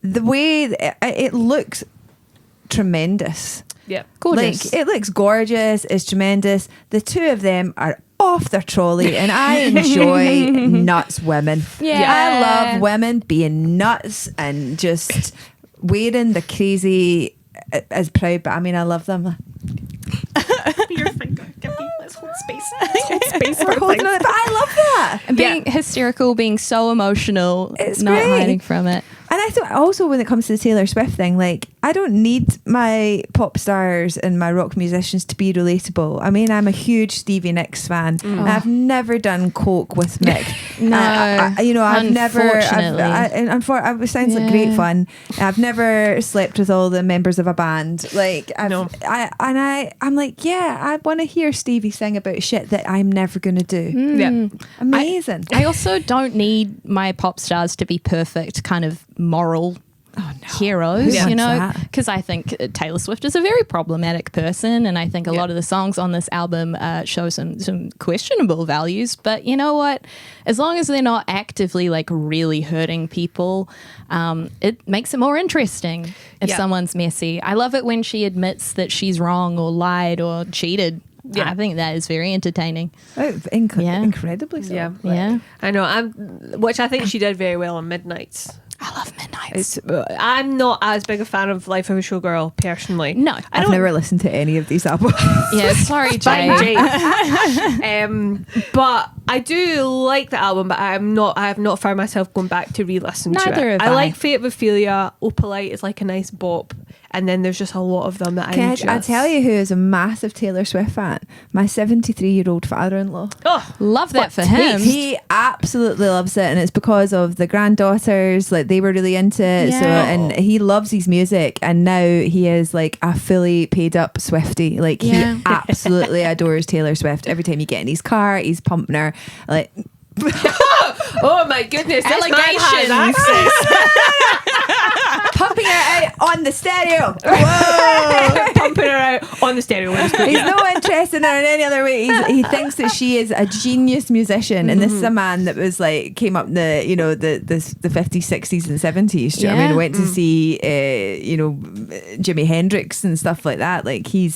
the way it looks tremendous. Yeah, Gorgeous. Like, it looks gorgeous. It's tremendous. The two of them are off their trolley, and I enjoy nuts women. I love women being nuts and just wearing the crazy as proud. But I mean, I love them. Your finger. Let's hold space. Let's hold space. We're holding on it, but I love that. And being hysterical, being so emotional, It's not great. hiding from it. And I thought also when it comes to the Taylor Swift thing, like, I don't need my pop stars and my rock musicians to be relatable. I mean, I'm a huge Stevie Nicks fan. And I've never done coke with Mick. No, you know, I've never. unfortunately. It sounds like great fun. I've never slept with all the members of a band. Like, I'm like, yeah, I want to hear Stevie sing about shit that I'm never going to do. Yeah. Amazing. I also don't need my pop stars to be perfect kind of moral heroes, Who you wants know, that? because I think Taylor Swift is a very problematic person, and I think a lot of the songs on this album show some questionable values. But you know what? As long as they're not actively like really hurting people, it makes it more interesting if someone's messy. I love it when she admits that she's wrong or lied or cheated. Yeah. I think that is very entertaining. Incredibly so. Yeah. I know. Which I think she did very well on Midnights. I love Midnights. I'm not as big a fan of Life of a Showgirl personally. No, I've never listened to any of these albums. Yeah, sorry, Fine, Jay. But I do like the album, but I have not found myself going back to re-listen to it. Neither have I I. like Fate of Ophelia. Opalite is like a nice bop. and then there's just a lot of them that I tell you who is a massive Taylor Swift fan? My 73-year-old father-in-law. Oh, Love that for him. He absolutely loves it, and it's because of the granddaughters. Like, they were really into it. Yeah. So, and he loves his music, and now he is like a fully paid up Swiftie. Like, Yeah. he absolutely adores Taylor Swift. Every time you get in his car, he's pumping her. Like, oh my goodness, this man has Allegations. access. pumping her out on the stereo. Whoa, pumping her out on the stereo. He's no interest in her in any other way. He thinks that she is a genius musician, and this is a man that was like came up in the the 50s, 60s, and 70s. Do you know what I mean? Went to see Jimi Hendrix and stuff like that. Like, he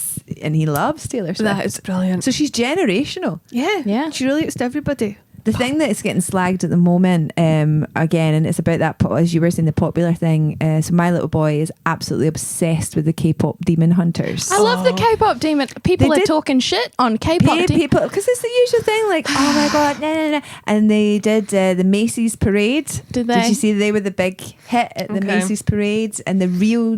loves Taylor Swift. That is brilliant. So she's generational. Yeah, she relates to everybody. The thing that is getting slagged at the moment, again, and it's about that, as you were saying, the popular thing. So my little boy is absolutely obsessed with the K-pop Demon Hunters. I love the K-pop demon. People are talking shit on K-pop. People, because it's the usual thing, like, oh my god, no. And they did the Macy's parade. Did they? Did you see they were the big hit at the Macy's parade? And the real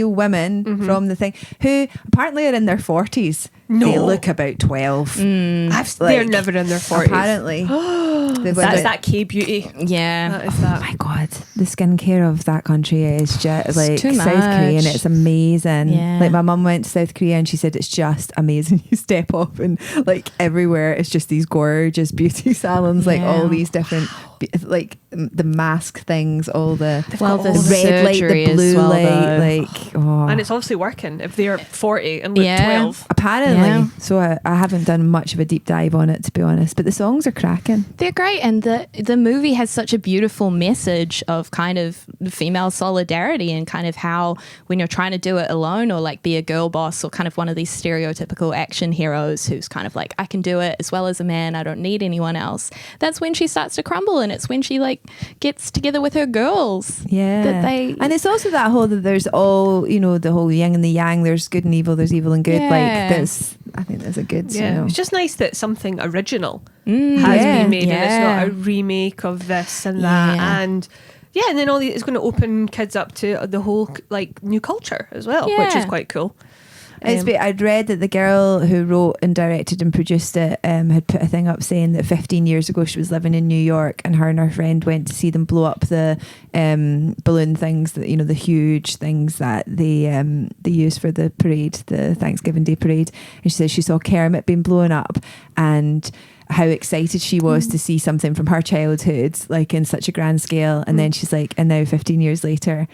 women from the thing, who apparently are in their 40s. No. They look about 12. They're never in their 40s. Apparently. That's that K-beauty. Yeah. That is that. Oh my god, the skincare of that country is just like too South much. Korean. It's amazing. Yeah. Like, my mum went to South Korea and she said it's just amazing. You step off and like everywhere it's just these gorgeous beauty salons, like all these different, like the mask things, all the the red light, surgery the blue as well, light, though. like And it's obviously working if they're 40 and look 12. apparently. Yeah. So I haven't done much of a deep dive on it, to be honest, but the songs are cracking. They're great, and the movie has such a beautiful message of kind of female solidarity and kind of how when you're trying to do it alone or like be a girl boss or kind of one of these stereotypical action heroes who's kind of like, I can do it as well as a man, I don't need anyone else. That's when she starts to crumble, and it's when she like gets together with her girls. And it's also that whole that there's all, the whole yin and the yang, there's good and evil, there's evil and good. Yeah. Like, this, I think there's a good, It's just nice that something original has been made, and it's not a remake of this and that. Yeah. And and then it's going to open kids up to the whole like new culture as well, which is quite cool. I'd read that the girl who wrote and directed and produced it had put a thing up saying that 15 years ago she was living in New York, and her friend went to see them blow up the balloon things, that the huge things that they use for the parade, the Thanksgiving Day parade. And she said she saw Kermit being blown up, and how excited she was to see something from her childhood like in such a grand scale. And then she's like, and now 15 years later,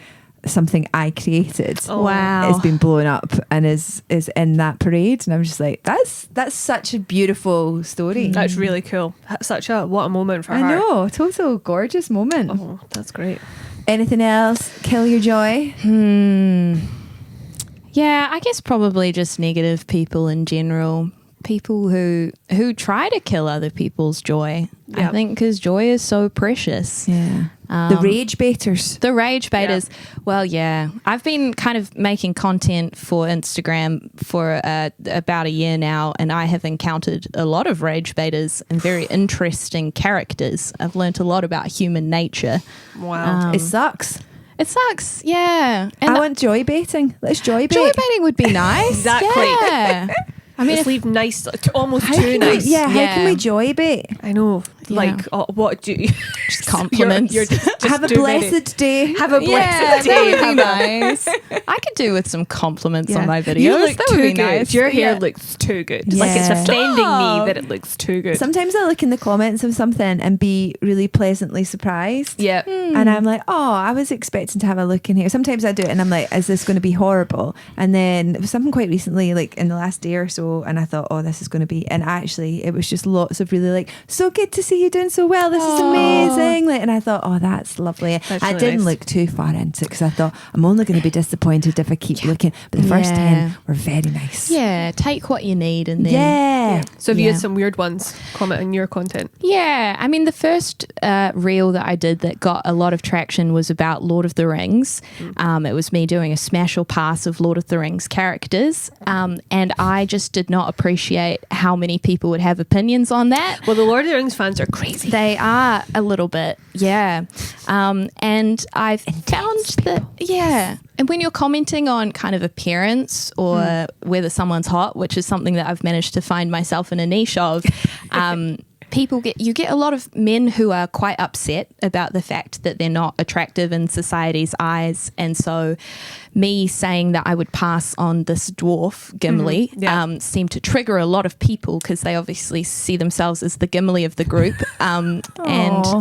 something I created Wow. has been blown up and is in that parade. And I'm just like, that's such a beautiful story. That's really cool. What a moment for her. I know, total gorgeous moment. Oh, that's great. Anything else kill your joy? Yeah, I guess probably just negative people in general. People who try to kill other people's joy. I think because joy is so precious. Yeah. The rage baiters. The rage baiters. Yeah. Well, yeah. I've been kind of making content for Instagram for about a year now, and I have encountered a lot of rage baiters and very interesting characters. I've learnt a lot about human nature. Wow. It sucks. It sucks, yeah. And I want joy baiting. Let's joy bait. joy baiting would be nice. Exactly. Yeah. I mean, Just leave nice, almost How too can nice. how can we joy bait? I know. Yeah. Like, what do you just compliments. You're just Have a too many. blessed day. Have a blessed day. That would be nice. I could do with some compliments on my videos. You look that would too be good. nice. Your hair looks too good. Like, it's Yeah. offending Stop. me that it looks too good. Sometimes I look in the comments of something and be really pleasantly surprised. Yeah. And I'm like, oh, I was expecting to have a look in here. Sometimes I do it and I'm like, is this going to be horrible? And then it was something quite recently, like in the last day or so, and I thought, oh, this is going to be, and actually it was just lots of really like, so good to see you doing so well. This is amazing. Like, and I thought, oh, that's lovely. That's I really didn't nice. look too far into it because I thought I'm only going to be disappointed if I keep looking. But the first 10 were very nice. Yeah, take what you need and then. Yeah. So have you had some weird ones comment on your content? Yeah, I mean, the first reel that I did that got a lot of traction was about Lord of the Rings. It was me doing a smash or pass of Lord of the Rings characters, and I just did not appreciate how many people would have opinions on that. Well, the Lord of the Rings fans are crazy. They are a little bit, yeah. And I've found that, yeah. And when you're commenting on kind of appearance or whether someone's hot, which is something that I've managed to find myself in a niche of, you get a lot of men who are quite upset about the fact that they're not attractive in society's eyes. And so me saying that I would pass on this dwarf, Gimli, seemed to trigger a lot of people because they obviously see themselves as the Gimli of the group. And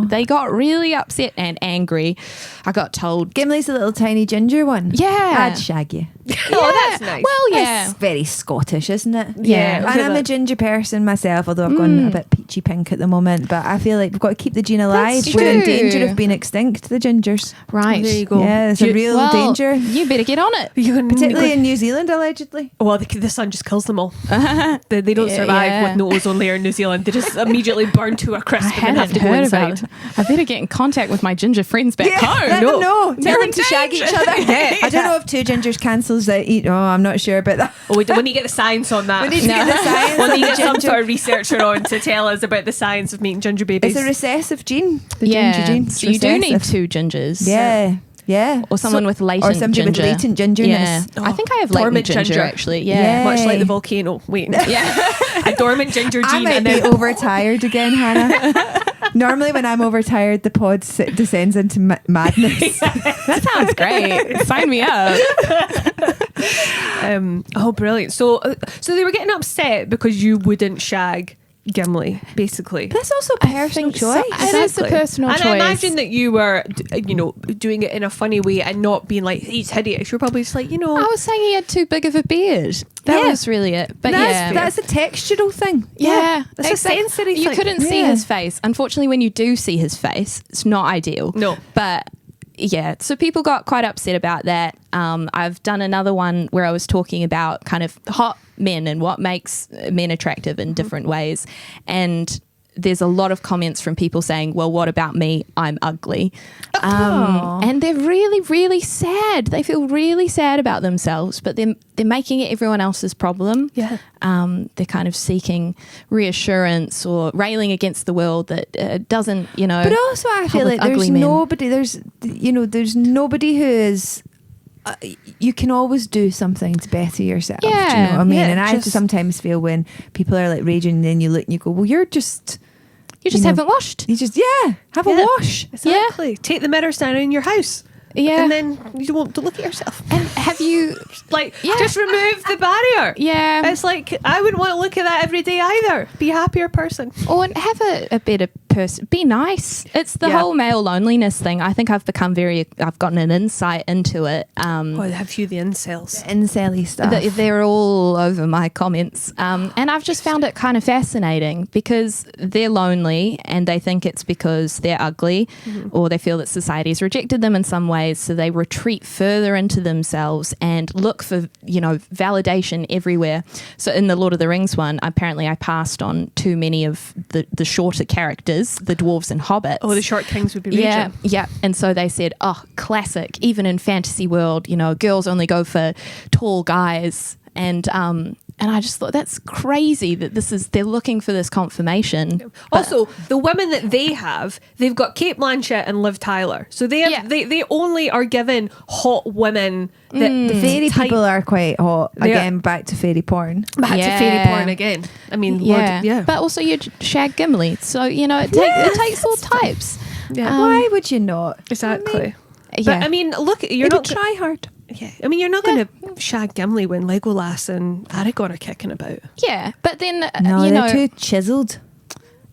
they got really upset and angry. I got told... Gimli's a little tiny ginger one. Yeah. I'd shag you. Oh, that's nice. Well, yeah. That's very Scottish, isn't it? Yeah. And I'm a ginger person myself, although I've gone a bit peachy pink at the moment. But I feel like we've got to keep the gene alive. That's We're in true. danger of being extinct, the gingers. Right. There you go. Yeah, it's a real danger. You better get on it. Particularly in New Zealand, allegedly. Well, the sun just kills them all. They don't survive with no ozone layer in New Zealand. They just immediately burn to a crisp and then have to go inside. I better get in contact with my ginger friends back home. Let them know. Tell They're them to shag each other. I don't know if two gingers cancels that. I'm not sure about that. Oh, we need to get the science on that. We need to get the science We'll on need the to get some ginger. sort of researcher on to tell us about the science of making ginger babies. It's a recessive gene. The ginger gene. It's So you do need recessive. two gingers. Yeah. Yeah. Or someone with latent or somebody ginger. with latent gingerness. Yeah. I think I have latent Dormant ginger, ginger. actually. Yeah. Yeah. Much like the volcano. Wait. Yeah. A dormant ginger I gene. might And be then overtired again, Hannah. Normally when I'm overtired, the pod descends into madness. That sounds great. Sign me up. oh, brilliant. So they were getting upset because you wouldn't shag Gimli, basically. That's also a personal choice. It is a personal and choice. I imagine that you were, doing it in a funny way and not being like, he's hideous. You're probably just like, I was saying he had too big of a beard. That Yeah. was really it. But That's a textural thing. yeah, It's a sensory You thing. couldn't see Yeah. his face. Unfortunately, when you do see his face, it's not ideal. No. But yeah, so people got quite upset about that. I've done another one where I was talking about kind of hot men and what makes men attractive in different ways. And there's a lot of comments from people saying, well, what about me? I'm ugly. And they're really, really sad. They feel really sad about themselves, but they're making it everyone else's problem. Yeah. They're kind of seeking reassurance or railing against the world that doesn't, But also I feel with like there's ugly men. nobody, there's nobody who is... you can always do something to better yourself. Do you know Yeah, what I mean? yeah, And I just- sometimes feel when people are like raging and then you look and you go, well, you just haven't washed. You just, have a Yeah. wash. Exactly. Take the mirrors down in your house. Yeah. And then you won't look at yourself. And have you... Just remove the barrier. Yeah. It's like, I wouldn't want to look at that every day either. Be a happier person. Or have a better person. Be nice. It's the Yeah. whole male loneliness thing. I think I've gotten an insight into it. Have you the incels? Incelly stuff. They're all over my comments. And I've just found it kind of fascinating because they're lonely and they think it's because they're ugly or they feel that society's rejected them in some ways. So they retreat further into themselves and look for, validation everywhere. So in the Lord of the Rings one, apparently I passed on too many of the shorter characters, the dwarves and hobbits. Oh, the short kings would be raging. Yeah. And so they said, oh, classic. Even in fantasy world, girls only go for tall guys. And I just thought that's crazy that they're looking for this confirmation. Also, the women that they've got Kate Blanchett and Liv Tyler. So they only are given hot women that the fairy people are quite hot. They are. Again, back to fairy porn. back to Yeah. fairy porn again. I mean, Yeah. But also you shag Gimli. So, it takes all types. Yeah. Why would you not? Exactly. Yeah. But I mean, look, you're You not would try hard. Yeah, I mean, you're not going to shag Gimli when Legolas and Aragorn are kicking about. Yeah. But then, No, they're too chiseled.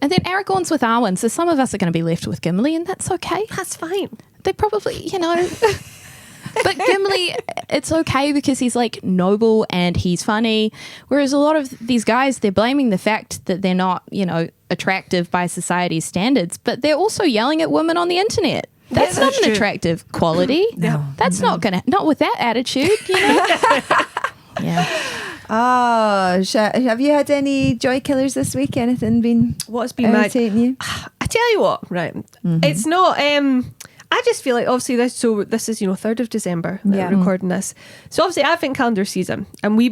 and then Aragorn's with Arwen. So some of us are going to be left with Gimli and that's okay. That's fine. They probably, But Gimli, it's okay because he's like noble and he's funny. Whereas a lot of these guys, they're blaming the fact that they're not, attractive by society's standards, but they're also yelling at women on the internet. That's not that's an true. attractive quality. No. That's not not with that attitude, Yeah. Oh, have you had any joy killers this week? Anything been What's been mad? irritating you? I tell you what, right? It's not. I just feel like obviously this is 3rd of December that Yeah. we're recording this. So obviously Advent calendar season, and we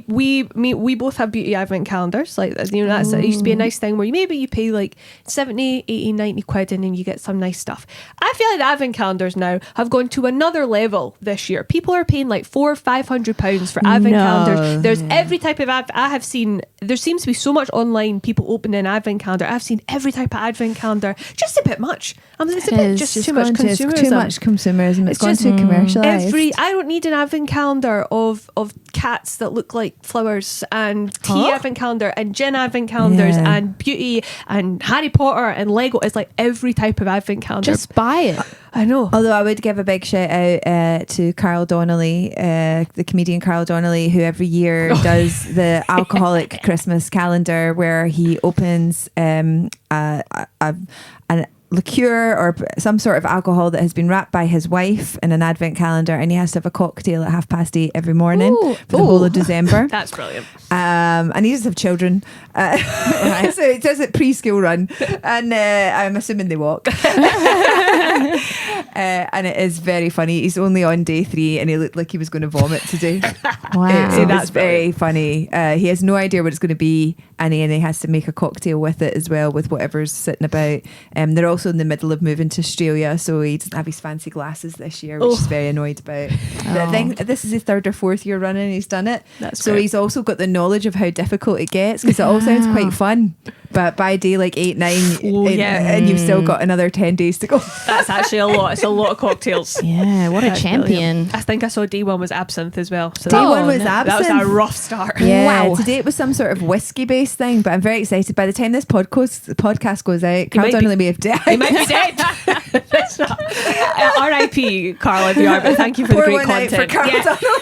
both have beauty Advent calendars. Like that's it used to be a nice thing where you pay like 70, 80, 90 quid and then you get some nice stuff. I feel like the Advent calendars now have gone to another level this year. People are paying like £400-500 for Advent calendars. There's every type of I have seen. There seems to be so much online people opening an Advent calendar. I've seen every type of Advent calendar. Just a bit much. It's a bit just too much consumerism. Too much consumerism. It's gone just too commercialised. I don't need an Advent calendar of cats that look like flowers and tea Advent calendar and gin Advent calendars and beauty and Harry Potter and Lego. It's like every type of Advent calendar. Just buy it. I know. Although I would give a big shout out to Carl Donnelly, the comedian Carl Donnelly, who every year does the alcoholic Christmas calendar where he opens a liqueur or some sort of alcohol that has been wrapped by his wife in an Advent calendar, and he has to have a cocktail at 8:30 every morning for the whole of December. That's brilliant. And he does have children, so he does it preschool run, and I'm assuming they walk. And it is very funny. He's only on day 3 and he looked like he was going to vomit today. Wow. So That's that's very funny. He has no idea what it's going to be, and he has to make a cocktail with it as well, with whatever's sitting about. They're also in the middle of moving to Australia, so he doesn't have his fancy glasses this year, which he's very annoyed about. But I think this is his 3rd or 4th year running he's done it. That's so great. he's also got the knowledge of how difficult it gets, because it all sounds quite fun. But by day like 8, 9, and you've still got another 10 days to go. That's actually a lot. It's a lot of cocktails. Yeah, what a That's champion. brilliant. I think I saw day 1 was absinthe as well. So Day Oh, one was no. that was absinthe. a rough start. Yeah, Wow. today it was some sort of whiskey based thing, but I'm very excited. By the time this podcast goes out, Carl might be- Donnelly may have died. He might be dead. That's not. R.I.P. Carl, if you are, but thank you for the Pour great one out for content. Carl Donnelly.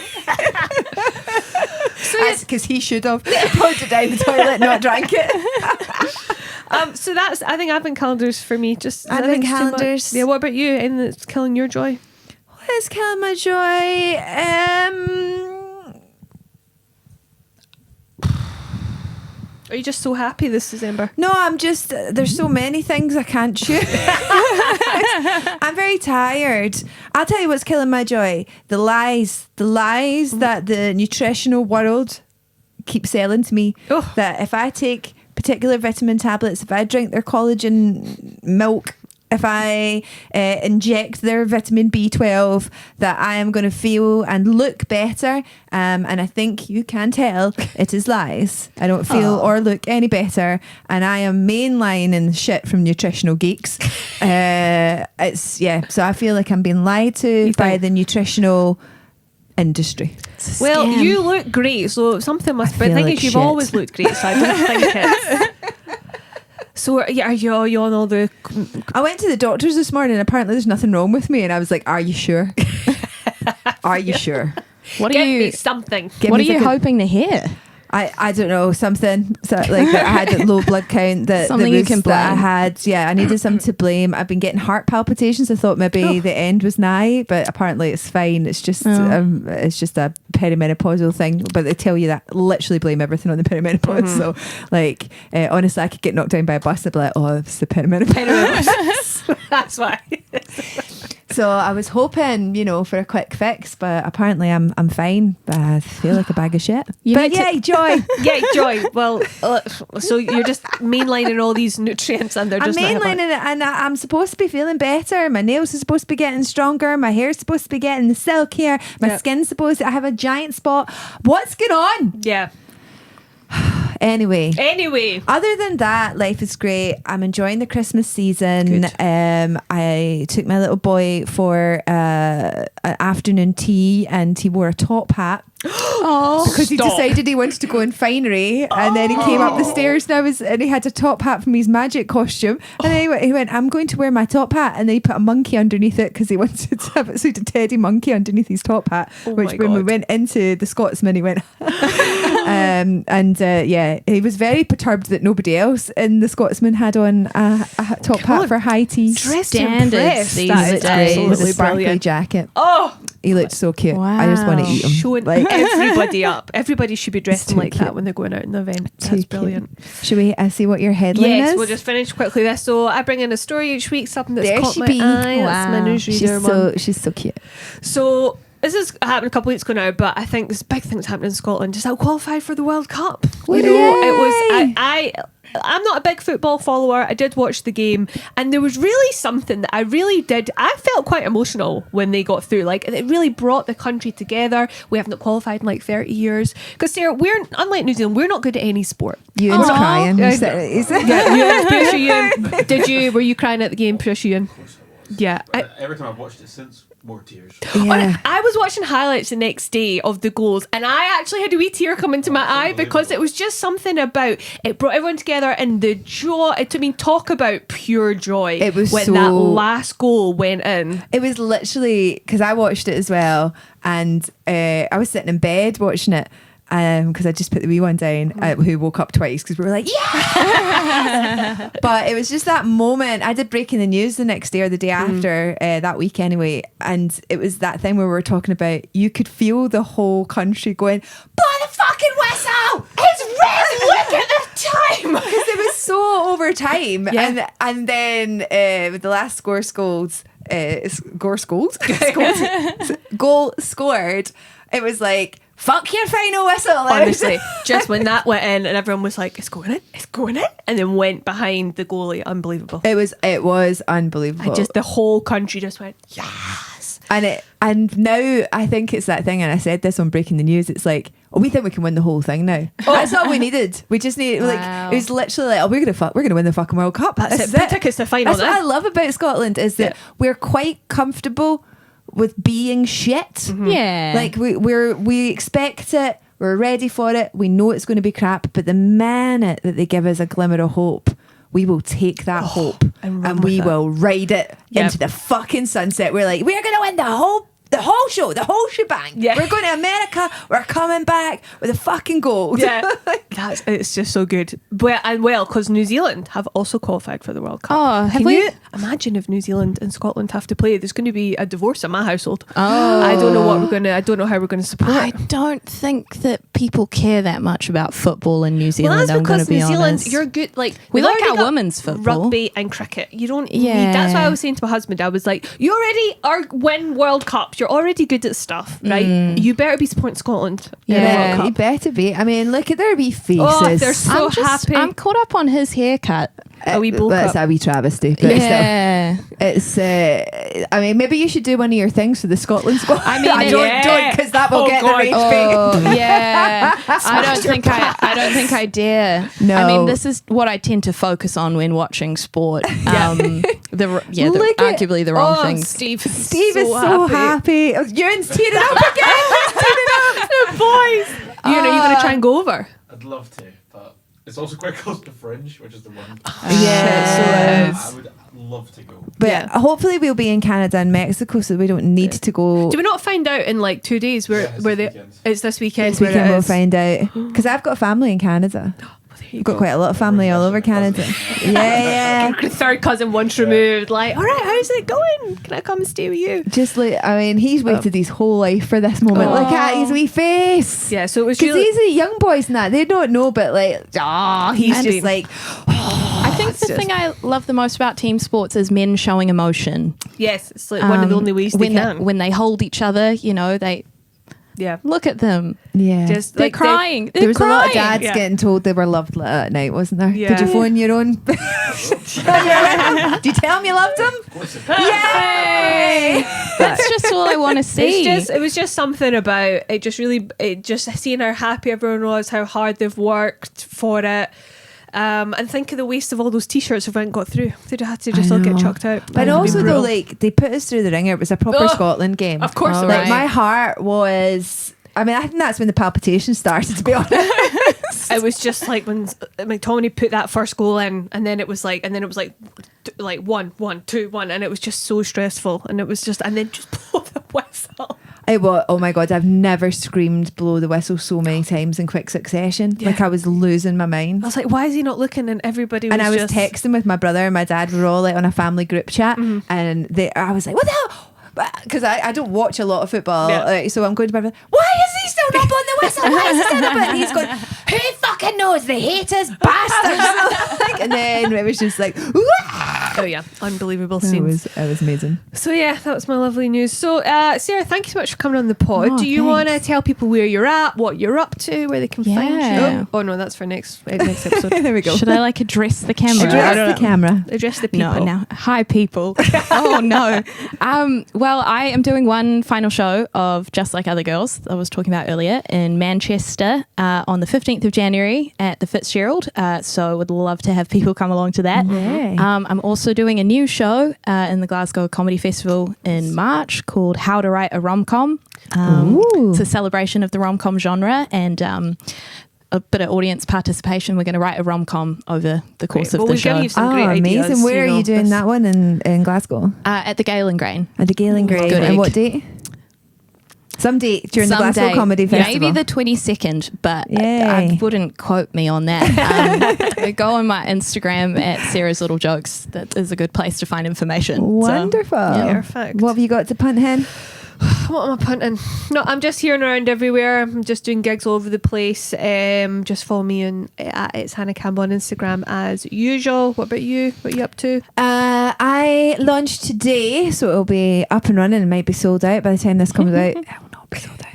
Because he should have poured it down the toilet, not drank it. So that's, I think Advent calendars for me. Just I Advent think it's too much. calendars. Yeah. What about you? Anything that's killing your joy? What is killing my joy? Are you just so happy this December? No, I'm just, there's so many things I can't choose. I'm very tired. I'll tell you what's killing my joy. The lies that the nutritional world keep selling to me. Oh. That if I take particular vitamin tablets, if I drink their collagen milk, if I inject their vitamin B12, that I am going to feel and look better. And I think you can tell it is lies. I don't feel or look any better. And I am mainlining shit from nutritional geeks. So I feel like I'm being lied to by the nutritional industry. Well, Scam. you look great, so something must. But the feel thing like is, you've shit. always looked great, so I don't think it's. So are you on all the? I went to the doctors this morning, and apparently there's nothing wrong with me. And I was like, "Are you sure? Are you sure?" What are Get me you something. Give What are me you like a- hoping to hear? I don't know, something so like that I had a low blood count, that Something there you was, can that I blame. had, I needed something to blame. I've been getting heart palpitations. I thought maybe the end was nigh, but apparently it's fine. It's just a perimenopausal thing. But they tell you that literally blame everything on the perimenopause. So like honestly, I could get knocked down by a bus and be like, oh, it's the perimenopause. That's why. So I was hoping, for a quick fix, but apparently I'm fine. But I feel like a bag of shit. You But need to- yay, joy. Yeah, joy. Well, so you're just mainlining all these nutrients, and they're I'm just not mainlining it, and I'm supposed to be feeling better. My nails are supposed to be getting stronger. My hair's supposed to be getting the silkier. My Yep. skin's supposed to. I have a giant spot. What's going on? Yeah. Anyway. Other Than that, life is great. I'm enjoying the Christmas season. Good. I took my little boy for an afternoon tea, and he wore a top hat. Oh, Because he decided he wanted to go in finery, and then he came up the stairs and he had a top hat from his magic costume, and then he went, I'm going to wear my top hat, and then he put a monkey underneath it because he wanted to have it, so he had a teddy monkey underneath his top hat, which my when we God. went into the Scotsman he went he was very perturbed that nobody else in the Scotsman had on a top hat for high tea. dressed Standards impressed. these That is days. With a absolutely sparkly brilliant. jacket. Oh, He looked so cute. I just want to Wow. eat him. Showing everybody up. Everybody should be dressing too like cute. that when they're going out in the event. Too That's cute. brilliant. Should we see what your headline Yes, is? we'll just finish quickly this. So I bring in a story each week, something that's There caught she my be. eye. That's my Wow. newsreader one. She's so cute. So this has happened a couple of weeks ago now, but I think this big thing's happening in Scotland. Just out qualified for the World Cup. You know, it was. I'm not a big football follower. I did watch the game, and there was really something that I really did. I felt quite emotional when they got through. Like, it really brought the country together. We haven't qualified in like 30 years. Because Sarah, we're unlike New Zealand. We're not good at any sport. Ewan's Aw. crying. Yeah, Patricia, Ewan. Were you crying at the game, Patricia? Ewan? Yeah. Every time I've watched it since, more tears. Yeah. I was watching highlights the next day of the goals, and I actually had a wee tear come into my eye because it was just something about it brought everyone together, and the joy. It took me talk about pure joy. It was when so- that last goal went in. It was literally because I watched it as well, and I was sitting in bed watching it because I just put the wee one down who woke up twice because we were like, yeah. But it was just that moment. I did breaking the news the next day or the day after that week anyway, and it was that thing where we were talking about you could feel the whole country going, blow the fucking whistle! It's red! Look at the time because it was so over time, Yeah. and then with the last goal scored, it was like, fuck your final whistle. Honestly, just when that went in, and everyone was like, "It's going in, it's going in," and then went behind the goalie. Unbelievable. it was unbelievable. The whole country just went, yes. and now I think it's that thing, and I said this on Breaking the News, it's like, oh, we think we can win the whole thing now. That's all we needed. We just needed, like, Wow. it was literally like, oh, we're gonna win the fucking World Cup. That's This it. is Put tickets to the final That's what now. I love about Scotland is that we're quite comfortable with being shit. Mm-hmm. Yeah. Like we expect it, we're ready for it, we know it's going to be crap, but the minute that they give us a glimmer of hope, we will take that hope and run and we with it. will ride it Yep. into the fucking sunset. We're like, we're going to win the whole show, the whole shebang. Yeah. We're going to America, we're coming back with a fucking gold. Yeah, it's just so good. Well, because New Zealand have also qualified for the World Cup. Oh, have Can we- you imagine if New Zealand and Scotland have to play? There's going to be a divorce in my household. Oh. I don't know what we're gonna. I don't know how we're going to support. I don't think that people care that much about football in New Well, Zealand. that's I'm going because to be New Zealand, honest. you're good. Like We they've like already our got women's football. rugby and cricket. You don't need. Yeah. That's why I was saying to my husband. I was like, you already are win World Cups. You're already good at stuff, right? You better be supporting Scotland. In the Yeah. World You Cup. better be. I mean, look at their wee faces. Oh, they're so happy. I'm caught up on his haircut. Are we both That's up? a wee travesty. But still. Yeah. It's. I mean, maybe you should do one of your things for the Scotland squad. I mean, don't because that will Oh, get God. the rage Oh yeah, I don't think I dare. No. I mean this is what I tend to focus on when watching sport. Look at- arguably the wrong Oh, things. Steve Steve is so happy. Oh, Ewan's tearing up again. He's tearing up. The boys. You know, you're going to try and go over. I'd love to, but it's also quite close to Fringe, which is the one. Yeah. I would love to go. But Yeah. hopefully we'll be in Canada and Mexico, so we don't need to go. Do we not find out in like 2 days where Yeah, it's where this they? weekend. It's this weekend. This weekend where it we'll is. find out because I've got family in Canada. There you I've got go. quite a lot of family all over Canada. Yeah. Third cousin once removed. Like, all right, how's it going? Can I come and stay with you? Just like, I mean, he's waited his whole life for this moment. Look at his wee face. Yeah, so it was Because really. these are young boys and that. They don't know, but like, he's And- just like, I think the thing I love the most about team sports is men showing emotion. Yes, it's like one of the only ways they when can. when they hold each other, you know, they yeah. look at them. yeah. Just They're like crying. There was a lot of crying. dads Yeah. getting told they were loved at night, wasn't there? Yeah. Did you phone your own? Did you tell him you loved him? Yay! That's just all I want to see. It was just something about it. Just seeing how happy everyone was, how hard they've worked for it, and think of the waste of all those T-shirts if we hadn't got through. They'd have had to just I all get know. chucked out. But It'd be also, though, brutal. like, they put us through the ringer. It was a proper Oh, Scotland game. of course it Like, was. my heart was. I mean, I think that's when the palpitations started, to be honest. it was just like when McTominay put that first goal in, and then it was like 1, 1, 2, 1, and it was just so stressful, and it was just, and then just blow the whistle. It was, oh my God, I've never screamed blow the whistle so many times in quick succession. Yeah. Like, I was losing my mind. I was like, why is he not looking? And everybody was And I was just texting with my brother and my dad. We were all like on a family group chat, and I was like, "What the hell? because I don't watch a lot of football, Yeah. so I'm going to bed. Why is he still not blowing the whistle? Why is he still not blowing? And he's going, who fucking knows? They hate us, bastards. And then it was just like, Oh yeah, unbelievable scenes. it was amazing. So yeah, that was my lovely news. So Sarah, thank you so much for coming on the pod. Oh, Do you thanks. want to tell people where you're at, what you're up to, where they can find Yeah. you? Oh no, that's for next episode. There we go. Should I like address the camera? Address the camera. Address the people. No, now, hi people. Oh no. Well, I am doing one final show of Just Like Other Girls that I was talking about earlier in Manchester on the 15th of January at the Fitzgerald. So would love to have people come along to that. Yay. I'm also doing a new show in the Glasgow Comedy Festival in March called How to Write a Rom-Com. Ooh. It's a celebration of the rom-com genre and a bit of audience participation. We're going to write a rom-com over the course of Well, the we've show. given you some great amazing. ideas. Where are you doing this- that one in Glasgow? At the Gale and Grain. At the Gale and Grain. Good And egg. what date? Some date during the Glasgow Someday, Comedy Festival. Maybe the 22nd, but Yay. I wouldn't quote me on that. Go on my Instagram at Sarah's Little Jokes. That is a good place to find information. So, Wonderful. yeah. Perfect. What have you got to punt, Hen? What am I punting? No, I'm just here and around everywhere. I'm just doing gigs all over the place. Just follow me on it's Hannah Campbell on Instagram as usual. What about you? What are you up to? I launched today, so it'll be up and running. It might be sold out by the time this comes out. It will not be sold out.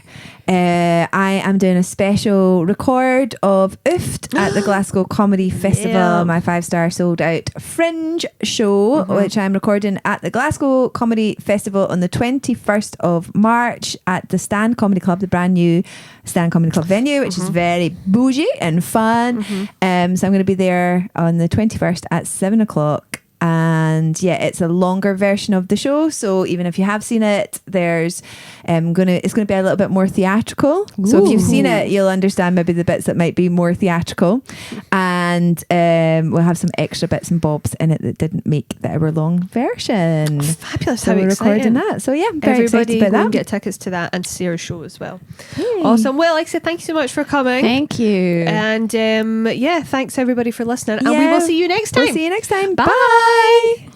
I am doing a special record of Oofed at the Glasgow Comedy Festival, Yeah. my 5-star sold out Fringe show, which I'm recording at the Glasgow Comedy Festival on the 21st of March at the Stand Comedy Club, the brand new Stand Comedy Club venue, which is very bougie and fun. So I'm going to be there on the 21st at 7 o'clock. And yeah, it's a longer version of the show, so even if you have seen it, there's it's gonna be a little bit more theatrical. So if you've seen it, you'll understand maybe the bits that might be more theatrical, and we'll have some extra bits and bobs in it that didn't make the hour-long version. Fabulous! So How we're recording exciting! that. So yeah, I'm very Everybody excited go about and that. get tickets to that and Sarah's show as well. Awesome. Well, like I said, thank you so much for coming. Thank you. And yeah, thanks everybody for listening. And we Yeah. will see you next time. We'll see you next time. Bye. Bye.